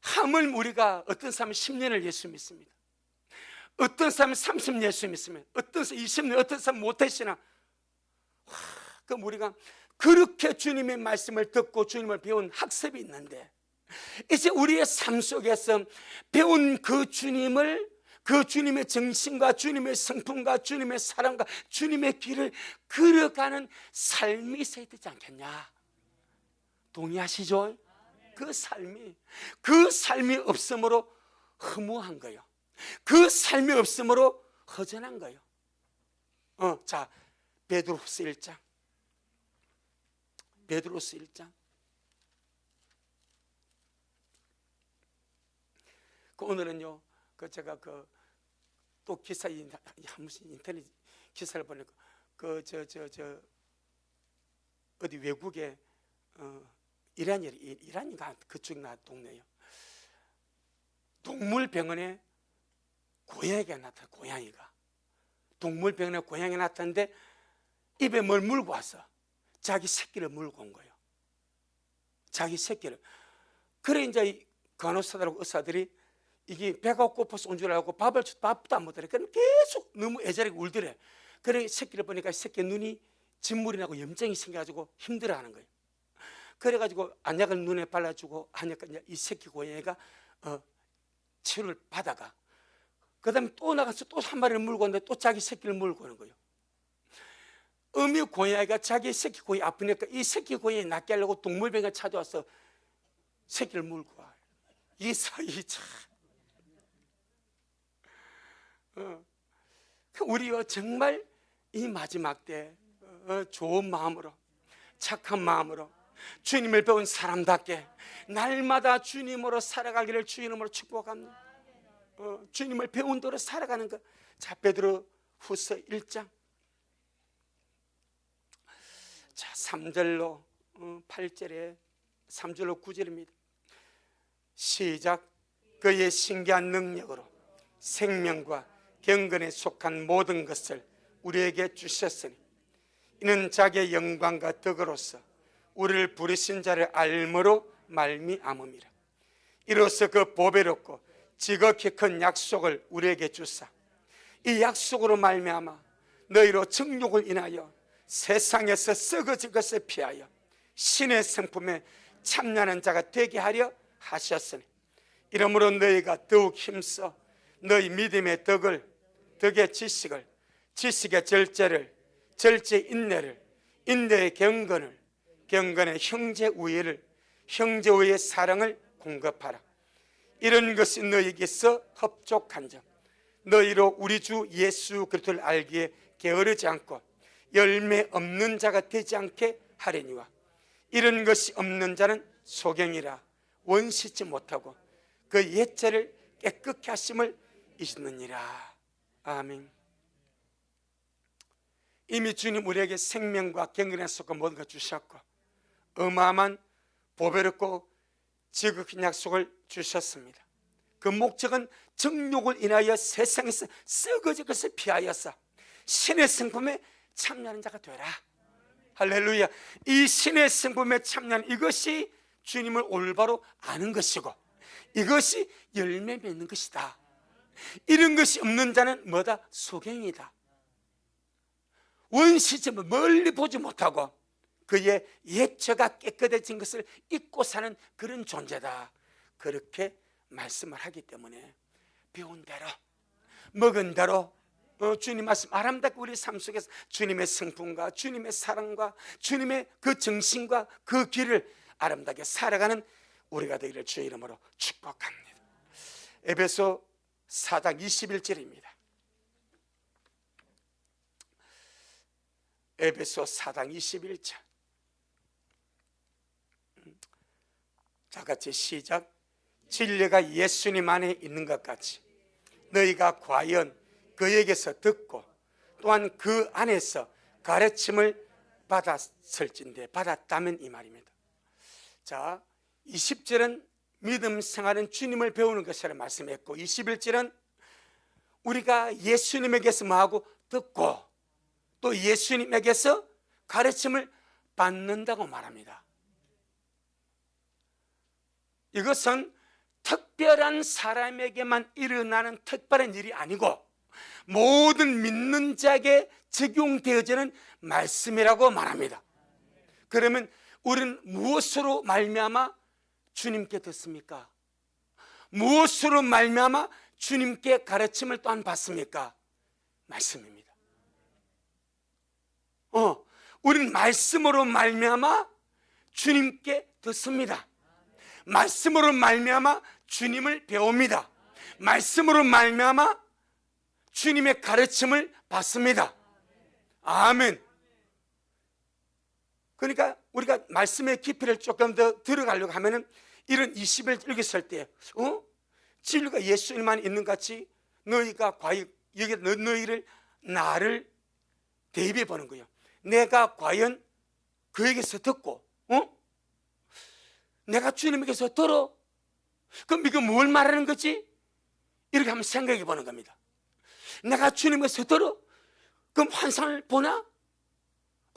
[SPEAKER 1] 하물 우리가 어떤 사람은 10년을 예수 믿습니다. 어떤 사람은 30년 예수 믿습니다. 어떤 사람은 20년, 어떤 사람은 못했으나 그럼 우리가 그렇게 주님의 말씀을 듣고 주님을 배운 학습이 있는데 이제 우리의 삶 속에서 배운 그 주님을 그 주님의 정신과 주님의 성품과 주님의 사랑과 주님의 길을 걸어가는 삶이 있어야 되지 않겠냐? 동의하시죠? 그 삶이 없으므로 허무한 거예요. 그 삶이 없으므로 허전한 거예요. 자, 베드로후서 1장. 베드로후서 1장. 오늘은요, 제가 또 기사 한 번씩 인터넷 기사를 보니까 어디 외국에 이란인가 그쪽 동네요. 동물병원에 고양이가 나타나. 고양이가 동물병원에 고양이 나타났는데 입에 뭘 물고 왔어. 자기 새끼를 물고 온 거예요. 자기 새끼를. 그래 이제 간호사들하고 의사들이 이게 배가 고파서 온 줄 알고 밥도 안 먹더래. 그럼 계속 너무 애절하게 울더래. 그래 새끼를 보니까 새끼 눈이 진물이 나고 염증이 생겨가지고 힘들어하는 거예요. 그래가지고 안약을 눈에 발라주고 하니까 이 새끼 고양이가 치료를 받아가. 그 다음에 또 나가서 또 한 마리를 물고 오는데 또 자기 새끼를 물고 오는 거예요. 어미 고양이가 자기 새끼 고양이 아프니까 이 새끼 고양이 낫게 하려고 동물병원에 찾아와서 새끼를 물고 와요. 이 사이 참. 우리가 정말 이 마지막 때 좋은 마음으로, 착한 마음으로 주님을 배운 사람답게 날마다 주님으로 살아가기를 주님으로 축복합니다. 주님을 배운 대로 살아가는 것. 자, 베드로 후서 1장 3절로 8절에 3절로 9절입니다. 시작. 그의 신기한 능력으로 생명과 경건에 속한 모든 것을 우리에게 주셨으니 이는 자기의 영광과 덕으로서 우리를 부르신 자를 알므로 말미암음이라. 이로써 그 보배롭고 지극히 큰 약속을 우리에게 주사 이 약속으로 말미암아 너희로 정욕을 인하여 세상에서 썩어질 것을 피하여 신의 성품에 참여하는 자가 되게 하려 하셨으니 이러므로 너희가 더욱 힘써 너희 믿음의 덕을, 덕의 지식을, 지식의 절제를, 절제의 인내를, 인내의 경건을, 경건의 형제 우애를, 형제 우애의 사랑을 공급하라. 이런 것이 너희에게서 흡족한 점 너희로 우리 주 예수 그리스도를 알기에 게으르지 않고 열매 없는 자가 되지 않게 하려니와 이런 것이 없는 자는 소경이라 원시치 못하고 그 옛죄를 깨끗게 하심을 잊느니라. 아멘. 이미 주님 우리에게 생명과 경건에 속한 모든 것 주셨고 어마어마한 보배롭고 지극한 약속을 주셨습니다. 그 목적은 정욕을 인하여 세상에서 썩어질 것을 피하여서 신의 성품에 참여하는 자가 되라. 할렐루야. 이 신의 성품에 참여하는 이것이 주님을 올바로 아는 것이고 이것이 열매 맺는 것이다. 이런 것이 없는 자는 뭐다? 소경이다. 원시점을 멀리 보지 못하고 그의 옛죄가 깨끗해진 것을 잊고 사는 그런 존재다. 그렇게 말씀을 하기 때문에 배운 대로 먹은 대로 주님 말씀 아름답게 우리 삶 속에서 주님의 성품과 주님의 사랑과 주님의 그 정신과 그 길을 아름답게 살아가는 우리가 되기를 주의 이름으로 축복합니다. 에베소 4장 21절입니다. 에베소 4장 21절. 자, 같이 시작. 진리가 예수님 안에 있는 것 같이 너희가 과연 그에게서 듣고 또한 그 안에서 가르침을 받았을진데 받았다면 이 말입니다. 자, 20절은 믿음 생활은 주님을 배우는 것이라 말씀했고 21절은 우리가 예수님에게서 뭐하고 듣고 또 예수님에게서 가르침을 받는다고 말합니다. 이것은 특별한 사람에게만 일어나는 특별한 일이 아니고 모든 믿는 자에게 적용되어지는 말씀이라고 말합니다. 그러면 우리는 무엇으로 말미암아 주님께 듣습니까? 무엇으로 말미암아 주님께 가르침을 또한 받습니까? 말씀입니다. 우리는 말씀으로 말미암아 주님께 듣습니다. 말씀으로 말미암아 주님을 배웁니다. 말씀으로 말미암아 주님의 가르침을 받습니다. 아멘. 그러니까 우리가 말씀의 깊이를 조금 더 들어가려고 하면은 이런 20일 읽었을 때 진리가 예수님만 있는 같이 너희가 과연 여기 너희를 나를 대입해 보는 거예요. 내가 과연 그에게서 듣고 내가 주님에게서 들어? 그럼 이거 뭘 말하는 거지? 이렇게 한번 생각해 보는 겁니다. 내가 주님에게서 들어? 그럼 환상을 보나?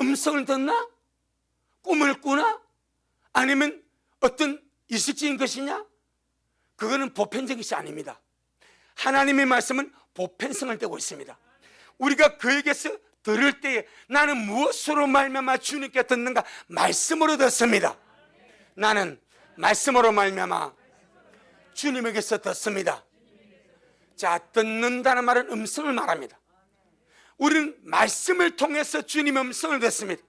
[SPEAKER 1] 음성을 듣나? 꿈을 꾸나? 아니면 어떤 이식적인 것이냐? 그거는 보편적인 것이 아닙니다. 하나님의 말씀은 보편성을 띠고 있습니다. 우리가 그에게서 들을 때에 나는 무엇으로 말미암아 주님께 듣는가? 말씀으로 듣습니다. 나는 말씀으로 말미암아 주님에게서 듣습니다. 자, 듣는다는 말은 음성을 말합니다. 우리는 말씀을 통해서 주님의 음성을 듣습니다.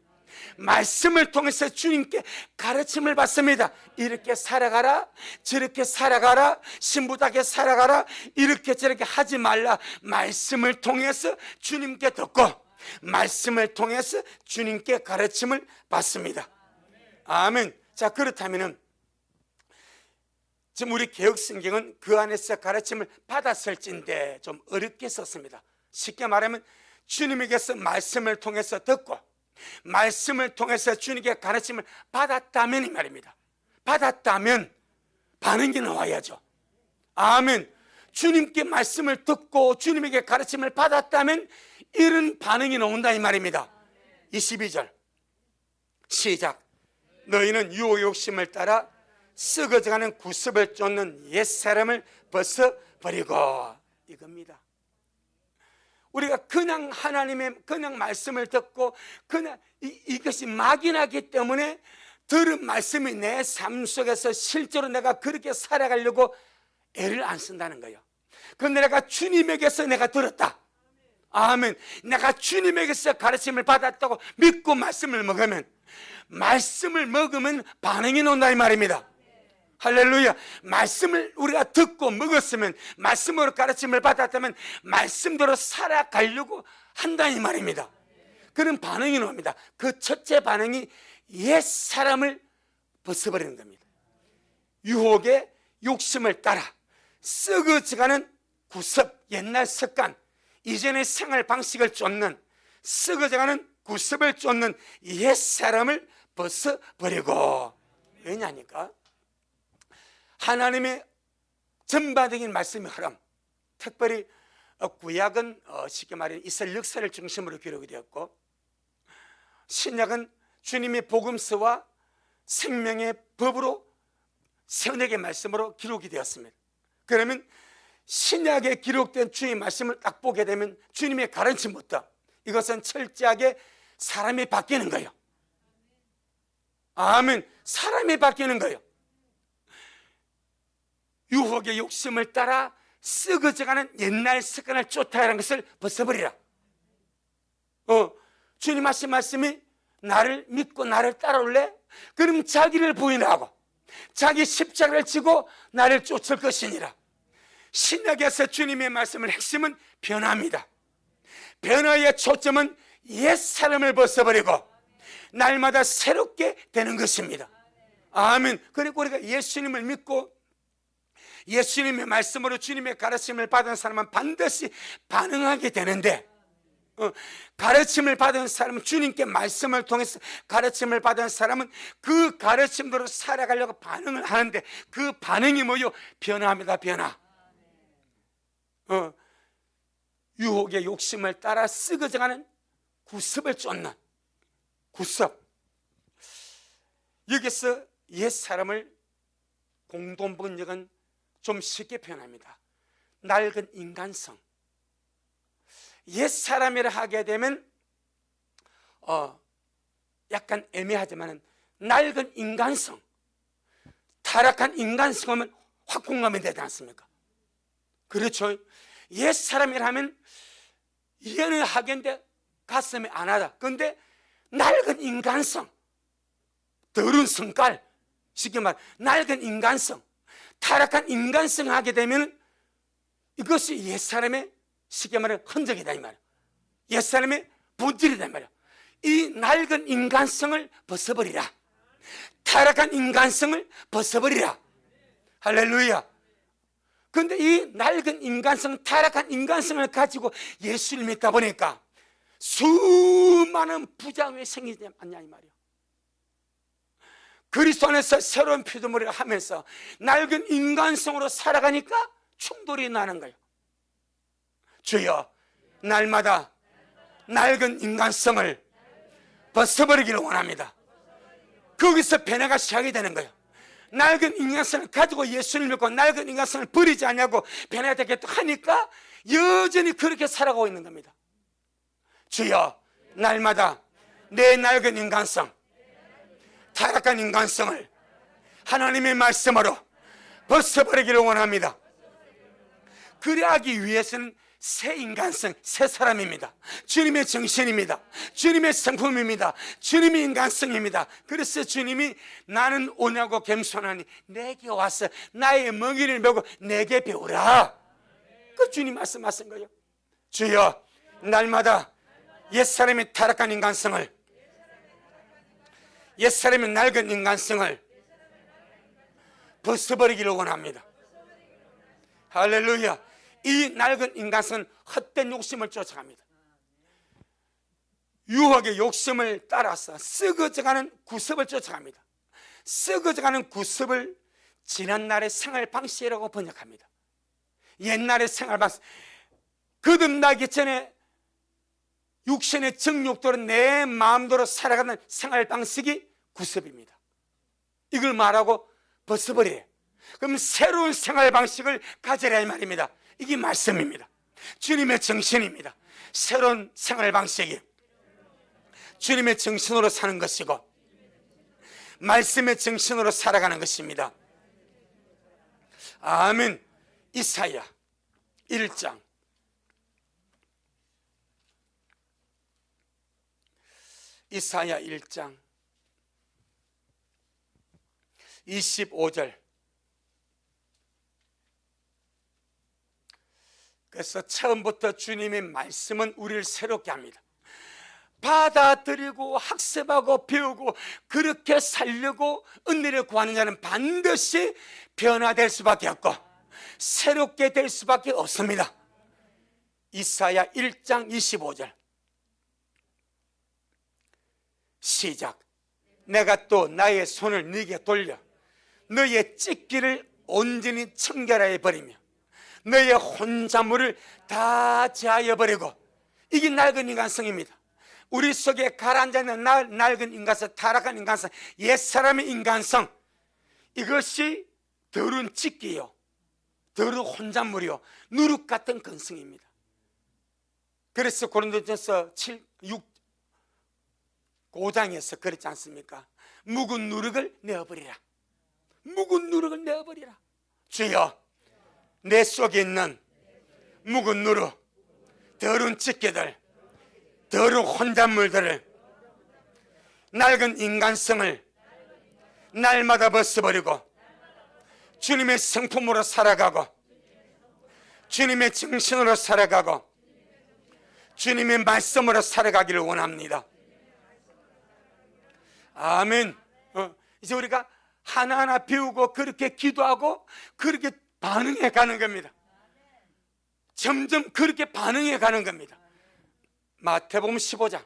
[SPEAKER 1] 말씀을 통해서 주님께 가르침을 받습니다. 이렇게 살아가라, 저렇게 살아가라, 신부답게 살아가라, 이렇게 저렇게 하지 말라. 말씀을 통해서 주님께 듣고 말씀을 통해서 주님께 가르침을 받습니다. 아멘. 자, 그렇다면은 지금 우리 개혁성경은 그 안에서 가르침을 받았을진데 좀 어렵게 썼습니다. 쉽게 말하면 주님에게서 말씀을 통해서 듣고 말씀을 통해서 주님께 가르침을 받았다면 이 말입니다. 받았다면 반응이 나와야죠. 아멘. 주님께 말씀을 듣고 주님에게 가르침을 받았다면 이런 반응이 나온다 이 말입니다. 22절 시작. 너희는 유혹의 욕심을 따라 썩어져가는 구습을 쫓는 옛사람을 벗어버리고, 이겁니다. 우리가 그냥 하나님의 그냥 말씀을 듣고 그냥 이것이 막연하기 때문에 들은 말씀이 내 삶 속에서 실제로 내가 그렇게 살아가려고 애를 안 쓴다는 거예요. 그런데 내가 주님에게서 내가 들었다. 아멘. 내가 주님에게서 가르침을 받았다고 믿고 말씀을 먹으면 반응이 나온다 이 말입니다. 할렐루야. 말씀을 우리가 듣고 먹었으면, 말씀으로 가르침을 받았다면 말씀대로 살아가려고 한다 이 말입니다. 그런 반응이 나옵니다. 그 첫째 반응이 옛 사람을 벗어버리는 겁니다. 유혹의 욕심을 따라 썩어져가는 구습, 옛날 습관, 이전의 생활 방식을 쫓는, 썩어져가는 구습을 쫓는 옛 사람을 벗어버리고. 왜냐니까 하나님의 전반적인 말씀의 흐름, 특별히 구약은 쉽게 말하면 이스라엘 역사를 중심으로 기록이 되었고, 신약은 주님의 복음서와 생명의 법으로 선역의 말씀으로 기록이 되었습니다. 그러면 신약에 기록된 주의 말씀을 딱 보게 되면 주님의 가르침부터 이것은 철저하게 사람이 바뀌는 거예요. 아멘. 사람이 바뀌는 거예요. 유혹의 욕심을 따라 썩어져가는 옛날 습관을 쫓아가는 것을 벗어버리라. 주님 하신 말씀이 나를 믿고 나를 따라올래? 그럼 자기를 부인하고 자기 십자가를 지고 나를 쫓을 것이니라. 신약에서 주님의 말씀의 핵심은 변화입니다. 변화의 초점은 옛 사람을 벗어버리고 날마다 새롭게 되는 것입니다. 아멘. 그리고 우리가 예수님을 믿고 예수님의 말씀으로 주님의 가르침을 받은 사람은 반드시 반응하게 되는데, 가르침을 받은 사람은, 주님께 말씀을 통해서 가르침을 받은 사람은 그 가르침대로 살아가려고 반응을 하는데, 그 반응이 뭐요? 변화입니다. 변화. 유혹의 욕심을 따라 썩어져가는 구습을 쫓는 구습. 여기서 옛 사람을 공동 번역은 좀 쉽게 표현합니다. 낡은 인간성. 옛 사람이라 하게 되면 약간 애매하지만 낡은 인간성, 타락한 인간성 하면 확 공감이 되지 않습니까? 그렇죠. 옛 사람이라 하면 이해는 하겠는데 가슴이 안 하다. 그런데 낡은 인간성, 더러운 성깔, 쉽게 말 낡은 인간성, 타락한 인간성 하게 되면 이것이 옛사람의 쉽게 말하면 흔적이다 이 말이야. 옛사람의 본질이다 이 말이야. 이 낡은 인간성을 벗어버리라. 타락한 인간성을 벗어버리라. 할렐루야. 그런데 이 낡은 인간성, 타락한 인간성을 가지고 예수를 믿다 보니까 수많은 부작용이 생기지 않냐 이 말이야. 그리스도 안에서 새로운 피조물을 하면서 낡은 인간성으로 살아가니까 충돌이 나는 거예요. 주여, 날마다 낡은 인간성을 벗어버리기를 원합니다. 거기서 변화가 시작이 되는 거예요. 낡은 인간성을 가지고 예수를 믿고 낡은 인간성을 버리지 않냐고 변해야 되겠다 하니까 여전히 그렇게 살아가고 있는 겁니다. 주여, 날마다 내 낡은 인간성, 타락한 인간성을 하나님의 말씀으로 벗어버리기를 원합니다. 그래야 하기 위해서는 새 인간성, 새 사람입니다. 주님의 정신입니다. 주님의 성품입니다. 주님의 인간성입니다. 그래서 주님이 나는 온유하고 겸손하니 내게 와서 나의 멍에를 메고 내게 배우라. 그 주님 말씀하신 거예요. 주여, 날마다 옛사람의 타락한 인간성을, 옛사람의 낡은 인간성을 벗어버리기를 원합니다. 할렐루야. 이 낡은 인간성은 헛된 욕심을 쫓아갑니다. 유혹의 욕심을 따라서 썩어져가는 구습을 쫓아갑니다. 썩어져가는 구습을 지난날의 생활 방식이라고 번역합니다. 옛날의 생활 방식, 거듭나기 전에 육신의 정욕대로 내 마음대로 살아가는 생활 방식이 구습입니다. 이걸 말하고 벗어버려요. 그럼 새로운 생활 방식을 가져라 이 말입니다. 이게 말씀입니다. 주님의 정신입니다. 새로운 생활 방식이 주님의 정신으로 사는 것이고 말씀의 정신으로 살아가는 것입니다. 아멘. 이사야 1장 25절. 그래서 처음부터 주님의 말씀은 우리를 새롭게 합니다. 받아들이고 학습하고 배우고 그렇게 살려고 은혜를 구하는 자는 반드시 변화될 수밖에 없고 새롭게 될 수밖에 없습니다. 이사야 1장 25절 시작. 내가 또 나의 손을 네게 돌려 너의 찢기를 온전히 청결하여 버리며 너의 혼자물을 다 제하여 버리고. 이게 낡은 인간성입니다. 우리 속에 가라앉아있는 낡은 인간성, 타락한 인간성, 옛사람의 인간성, 이것이 더러운 찢기요, 더러운 혼잣물이요, 누룩 같은 근성입니다. 그래서 고린도전서 5장에서 그랬지 않습니까? 묵은 누룩을 내어버리라. 묵은 누룩을 내어버리라. 주여, 내 속에 있는 묵은 누룩, 더러운 찢기들, 더러운 혼잣물들을, 낡은 인간성을 날마다 벗어버리고 주님의 성품으로 살아가고 주님의 정신으로 살아가고 주님의 말씀으로 살아가기를 원합니다. 아멘. 이제 우리가 하나하나 배우고 그렇게 기도하고 그렇게 반응해 가는 겁니다. 점점 그렇게 반응해 가는 겁니다. 마태복음 15장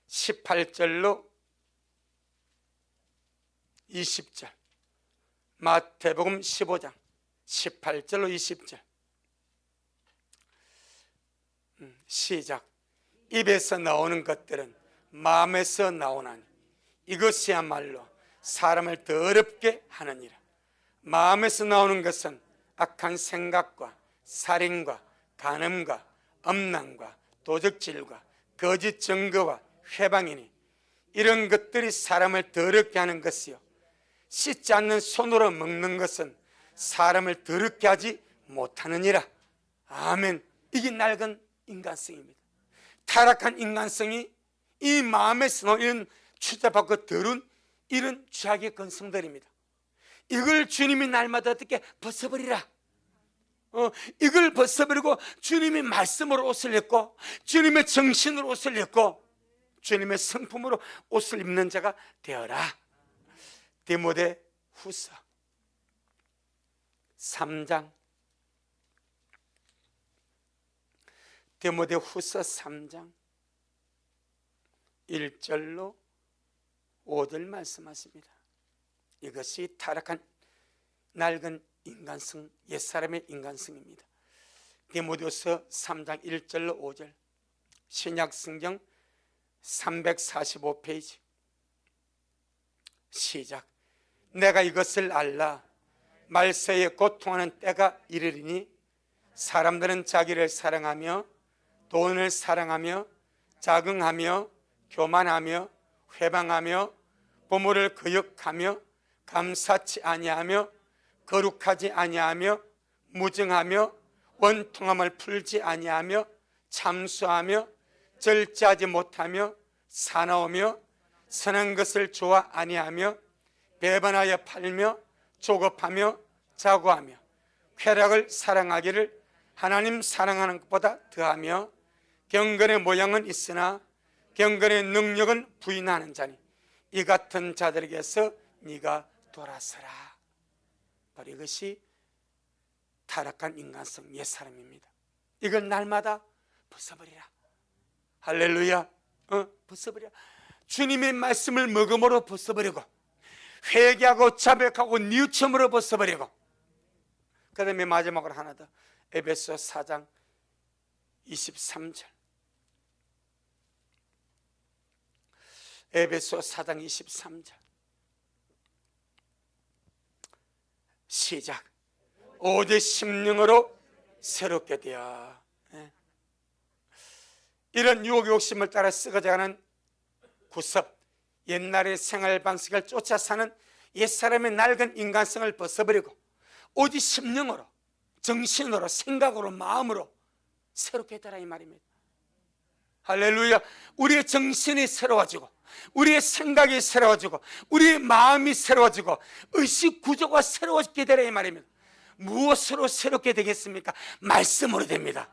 [SPEAKER 1] 18절로 20절. 마태복음 15장 18절로 20절. 시작. 입에서 나오는 것들은 마음에서 나오나니 이것이야말로 사람을 더럽게 하느니라. 마음에서 나오는 것은 악한 생각과 살인과 간음과 음란과 도적질과 거짓 증거와 회방이니 이런 것들이 사람을 더럽게 하는 것이요 씻지 않는 손으로 먹는 것은 사람을 더럽게 하지 못하느니라. 아멘. 이게 낡은 인간성입니다. 타락한 인간성이 이 마음에서 나오는 이런 추잡하고 더러운 이런 죄악의 근성들입니다. 이걸 주님이 날마다 어떻게 벗어버리라. 이걸 벗어버리고 주님의 말씀으로 옷을 입고 주님의 정신으로 옷을 입고 주님의 성품으로 옷을 입는 자가 되어라. 디모데 후서 3장 디모데 후서 3장 1절로 5절 말씀하십니다. 이것이 타락한 낡은 인간성, 옛사람의 인간성입니다. 디모데후서 3장 1절로 5절. 신약성경 345페이지. 시작. 내가 이것을 알라. 말세에 고통하는 때가 이르리니 사람들은 자기를 사랑하며 돈을 사랑하며 자긍하며 교만하며 회방하며 부모를 거역하며 감사치 아니하며 거룩하지 아니하며 무증하며 원통함을 풀지 아니하며 참수하며 절제하지 못하며 사나우며 선한 것을 좋아 아니하며 배반하여 팔며 조급하며 자고하며 쾌락을 사랑하기를 하나님 사랑하는 것보다 더하며 경건의 모양은 있으나 경건의 능력은 부인하는 자니 이 같은 자들에게서 네가 돌아서라. 바로 이것이 타락한 인간성 옛사람입니다. 이걸 날마다 벗어버리라. 할렐루야. 벗어버려. 주님의 말씀을 먹음으로 벗어버리고 회개하고 자백하고 뉘우침으로 벗어버리고, 그 다음에 마지막으로 하나 더, 에베소 4장 23절. 에베소 4장 23절 시작. 오직 심령으로 새롭게 되어. 이런 유혹 욕심을 따라 썩어져가는 구습, 옛날의 생활 방식을 쫓아 사는 옛사람의 낡은 인간성을 벗어버리고 오직 심령으로, 정신으로, 생각으로, 마음으로 새롭게 되라 이 말입니다. 할렐루야. 우리의 정신이 새로워지고 우리의 생각이 새로워지고 우리의 마음이 새로워지고 의식 구조가 새로워지게 되라 이 말입니다. 무엇으로 새롭게 되겠습니까? 말씀으로 됩니다.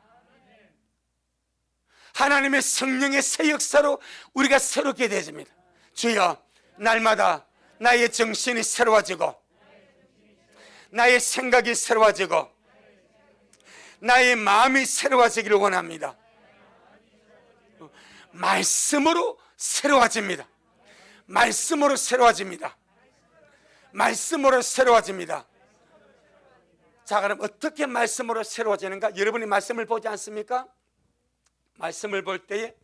[SPEAKER 1] 하나님의 성령의 새 역사로 우리가 새롭게 되집니다. 주여, 날마다 나의 정신이 새로워지고 나의 생각이 새로워지고 나의 마음이 새로워지기를 원합니다. 말씀으로 새로워집니다. 말씀으로 새로워집니다. 말씀으로 새로워집니다. 자, 그럼 어떻게 말씀으로 새로워지는가? 여러분이 말씀을 보지 않습니까? 말씀을 볼 때에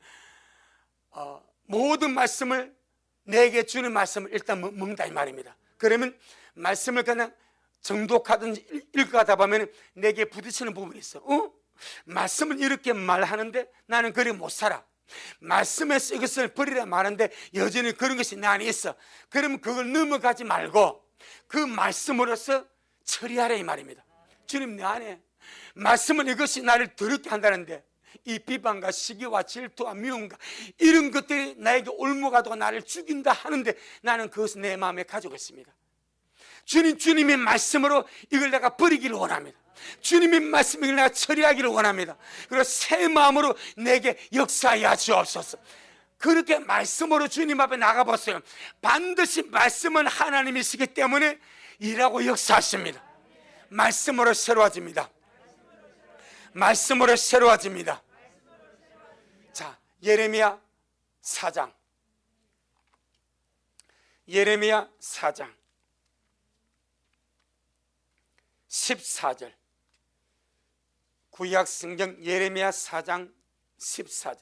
[SPEAKER 1] 모든 말씀을, 내게 주는 말씀을 일단 먹는다 이 말입니다. 그러면 말씀을 그냥 정독하든지 읽어가다 보면 내게 부딪히는 부분이 있어. 말씀은 이렇게 말하는데 나는 그리 못 살아. 말씀에서 이것을 버리라 말하는데 여전히 그런 것이 내 안에 있어. 그러면 그걸 넘어가지 말고 그 말씀으로서 처리하라 이 말입니다. 주님, 내 안에 말씀은 이것이 나를 더럽게 한다는데 이 비방과 시기와 질투와 미움과 이런 것들이 나에게 올무가도 나를 죽인다 하는데 나는 그것을 내 마음에 가지고 있습니다. 주님의 말씀으로 이걸 내가 버리기를 원합니다. 주님의 말씀을 내가 처리하기를 원합니다. 그리고 새 마음으로 내게 역사하여 주옵소서. 그렇게 말씀으로 주님 앞에 나가보세요. 반드시 말씀은 하나님이시기 때문에 일하고 역사하십니다. 말씀으로 새로워집니다. 말씀으로 새로워집니다. 자, 예레미야 4장. 예레미야 4장 14절. 구약 성경 예레미야 4장 14절.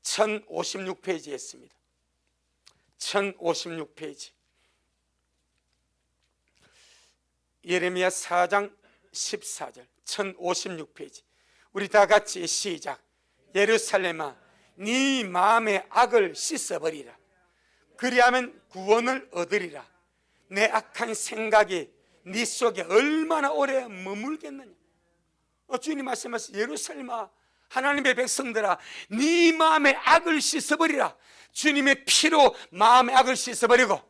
[SPEAKER 1] 1056페이지에 있습니다. 1056페이지. 예레미야 4장 14절 1056페이지. 우리 다 같이 시작. 예루살렘아, 네 마음의 악을 씻어버리라. 그리하면 구원을 얻으리라. 내 악한 생각이 네 속에 얼마나 오래 머물겠느냐. 주님 말씀하시죠. 예루살렘아, 하나님의 백성들아, 네 마음의 악을 씻어버리라. 주님의 피로 마음의 악을 씻어버리고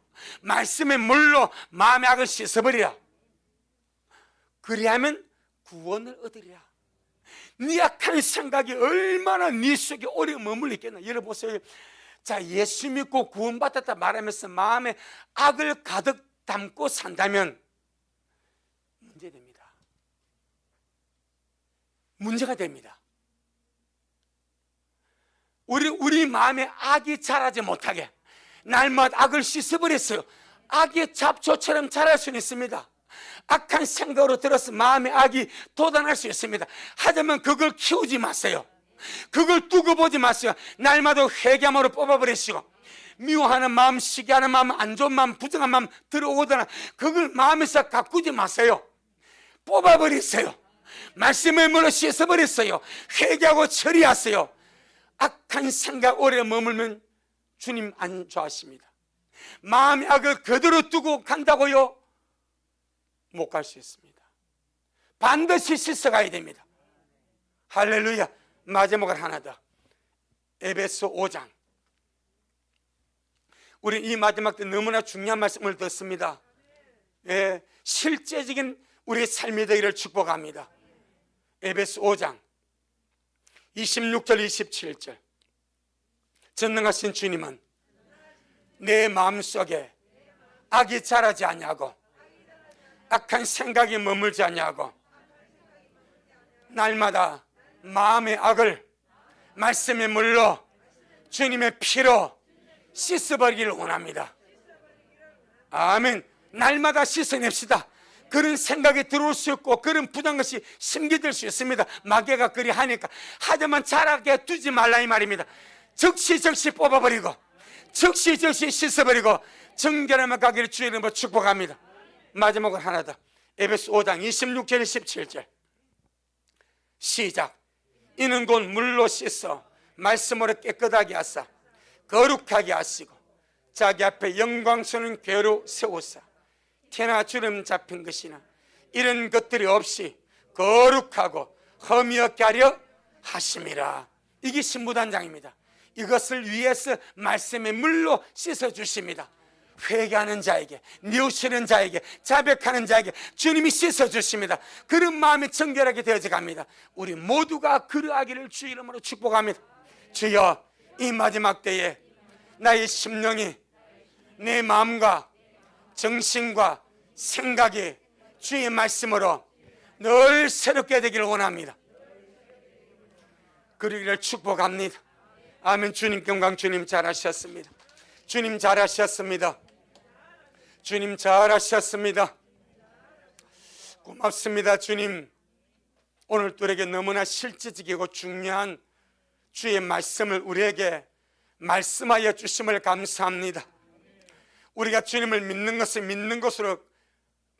[SPEAKER 1] 말씀의 물로 마음의 악을 씻어버리라. 그리하면 구원을 얻으리라. 네 악한 생각이 얼마나 네 속에 오래 머물러 있겠나. 여러분 보세요. 자, 예수 믿고 구원받았다 말하면서 마음에 악을 가득 담고 산다면 문제됩니다. 문제가 됩니다. 우리 마음에 악이 자라지 못하게 날마다 악을 씻어버렸어요. 악이 잡초처럼 자랄 수는 있습니다. 악한 생각으로 들어서 마음의 악이 돋아날 수 있습니다. 하지만 그걸 키우지 마세요. 그걸 두고 보지 마세요. 날마다 회개함으로 뽑아버리시고 미워하는 마음, 시기하는 마음, 안 좋은 마음, 부정한 마음 들어오거나 그걸 마음에서 가꾸지 마세요. 뽑아버리세요. 말씀의 물로 씻어버렸어요. 회개하고 처리하세요. 악한 생각 오래 머물면 주님 안 좋아하십니다. 마음의 악을 그대로 두고 간다고요? 못 갈 수 있습니다. 반드시 씻어가야 됩니다. 할렐루야. 마지막으로 하나 더. 에베소 5장. 우리 이 마지막 때 너무나 중요한 말씀을 듣습니다. 실제적인 우리의 삶이 되기를 축복합니다. 에베소 5장 26절 27절 전능하신 주님은 내 마음속에 악이 자라지 아니하고 악한 생각이 머물지 아니하고 날마다 마음의 악을 말씀의 물로 주님의 피로 씻어버리기를 원합니다. 아멘. 날마다 씻어냅시다. 그런 생각이 들어올 수 있고 그런 부담 것이 심기될 수 있습니다. 마귀가 그리 하니까. 하지만 자라게 두지 말라 이 말입니다. 즉시 뽑아버리고 즉시 씻어버리고 정결함을 가기를 주의 이름으로 축복합니다. 마지막으로 하나 더. 에베소 5장 26절 17절 시작. 이는 곧 물로 씻어 말씀으로 깨끗하게 하사 거룩하게 하시고 자기 앞에 영광스러운 궤로 세우사 태나 주름 잡힌 것이나 이런 것들이 없이 거룩하고 흠이 없게 하려 하심이라. 이게 신부단장입니다. 이것을 위해서 말씀의 물로 씻어주십니다. 회개하는 자에게, 뉘우치는 자에게, 자백하는 자에게 주님이 씻어주십니다. 그런 마음이 정결하게 되어져 갑니다. 우리 모두가 그러하기를 주의 이름으로 축복합니다. 주여, 이 마지막 때에 나의 심령이, 내 마음과 정신과 생각이 주의 말씀으로 늘 새롭게 되기를 원합니다. 그러기를 축복합니다. 아멘. 주님 건강. 주님 잘하셨습니다. 주님 잘하셨습니다. 주님 잘하셨습니다. 고맙습니다. 주님, 오늘 우리에게 너무나 실질적이고 중요한 주의 말씀을 우리에게 말씀하여 주심을 감사합니다. 우리가 주님을 믿는 것을 믿는 것으로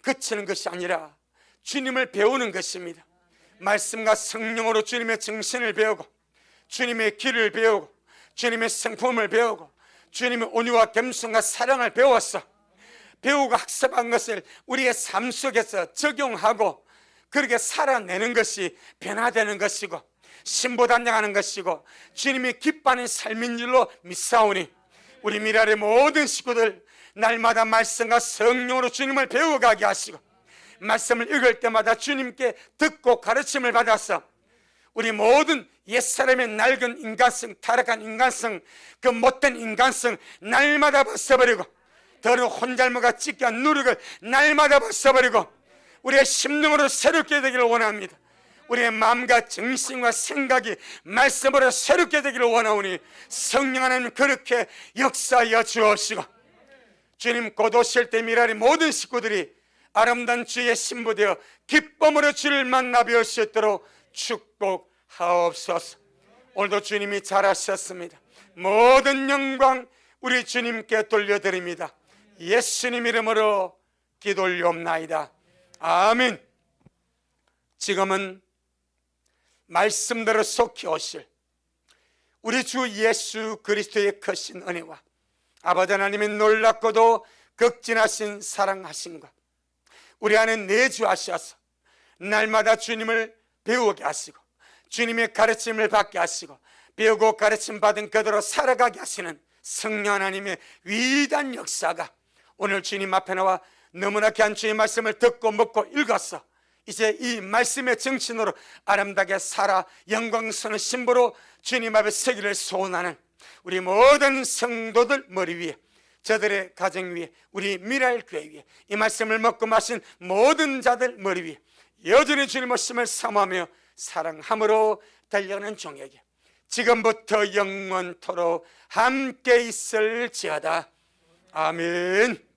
[SPEAKER 1] 그치는 것이 아니라 주님을 배우는 것입니다. 말씀과 성령으로 주님의 정신을 배우고 주님의 길을 배우고 주님의 성품을 배우고 주님의 온유와 겸손과 사랑을 배워서 배우고 학습한 것을 우리의 삶 속에서 적용하고 그렇게 살아내는 것이 변화되는 것이고 신보단장하는 것이고 주님이 기뻐하는 삶인 줄로 믿사오니 우리 미랄의 모든 식구들 날마다 말씀과 성령으로 주님을 배워가게 하시고 말씀을 읽을 때마다 주님께 듣고 가르침을 받아서 우리 모든 옛사람의 낡은 인간성, 타락한 인간성, 그 못된 인간성 날마다 벗어버리고 더러운 혼잘못과 찢겨한 누룩을 날마다 벗어버리고 우리의 심령으로 새롭게 되기를 원합니다. 우리의 마음과 정신과 생각이 말씀으로 새롭게 되기를 원하오니 성령 하나님 그렇게 역사하여 주옵시고 주님 곧 오실 때 미랄의 모든 식구들이 아름다운 주의 신부되어 기쁨으로 주를 만나 뵐 수 있도록 축복하옵소서. 오늘도 주님이 잘하셨습니다. 모든 영광 우리 주님께 돌려드립니다. 예수님 이름으로 기도 올리옵나이다. 아멘. 지금은 말씀대로 속히 오실 우리 주 예수 그리스도의 크신 은혜와 아버지 하나님의 놀랍고도 극진하신 사랑하심과 우리 안에 내주하셔서 날마다 주님을 배우게 하시고 주님의 가르침을 받게 하시고 배우고 가르침 받은 그대로 살아가게 하시는 성령 하나님의 위대한 역사가 오늘 주님 앞에 나와 너무나 귀한 주의 말씀을 듣고 먹고 읽어서 이제 이 말씀의 정신으로 아름답게 살아 영광스러운 신부로 주님 앞에 서기를 소원하는 우리 모든 성도들 머리 위에 저들의 가정 위에 우리 미라엘 교회 위에 이 말씀을 먹고 마신 모든 자들 머리 위에 여전히 주님의 심을 사모하며 사랑함으로 달려가는 종에게 지금부터 영원토록 함께 있을지어다. 아멘.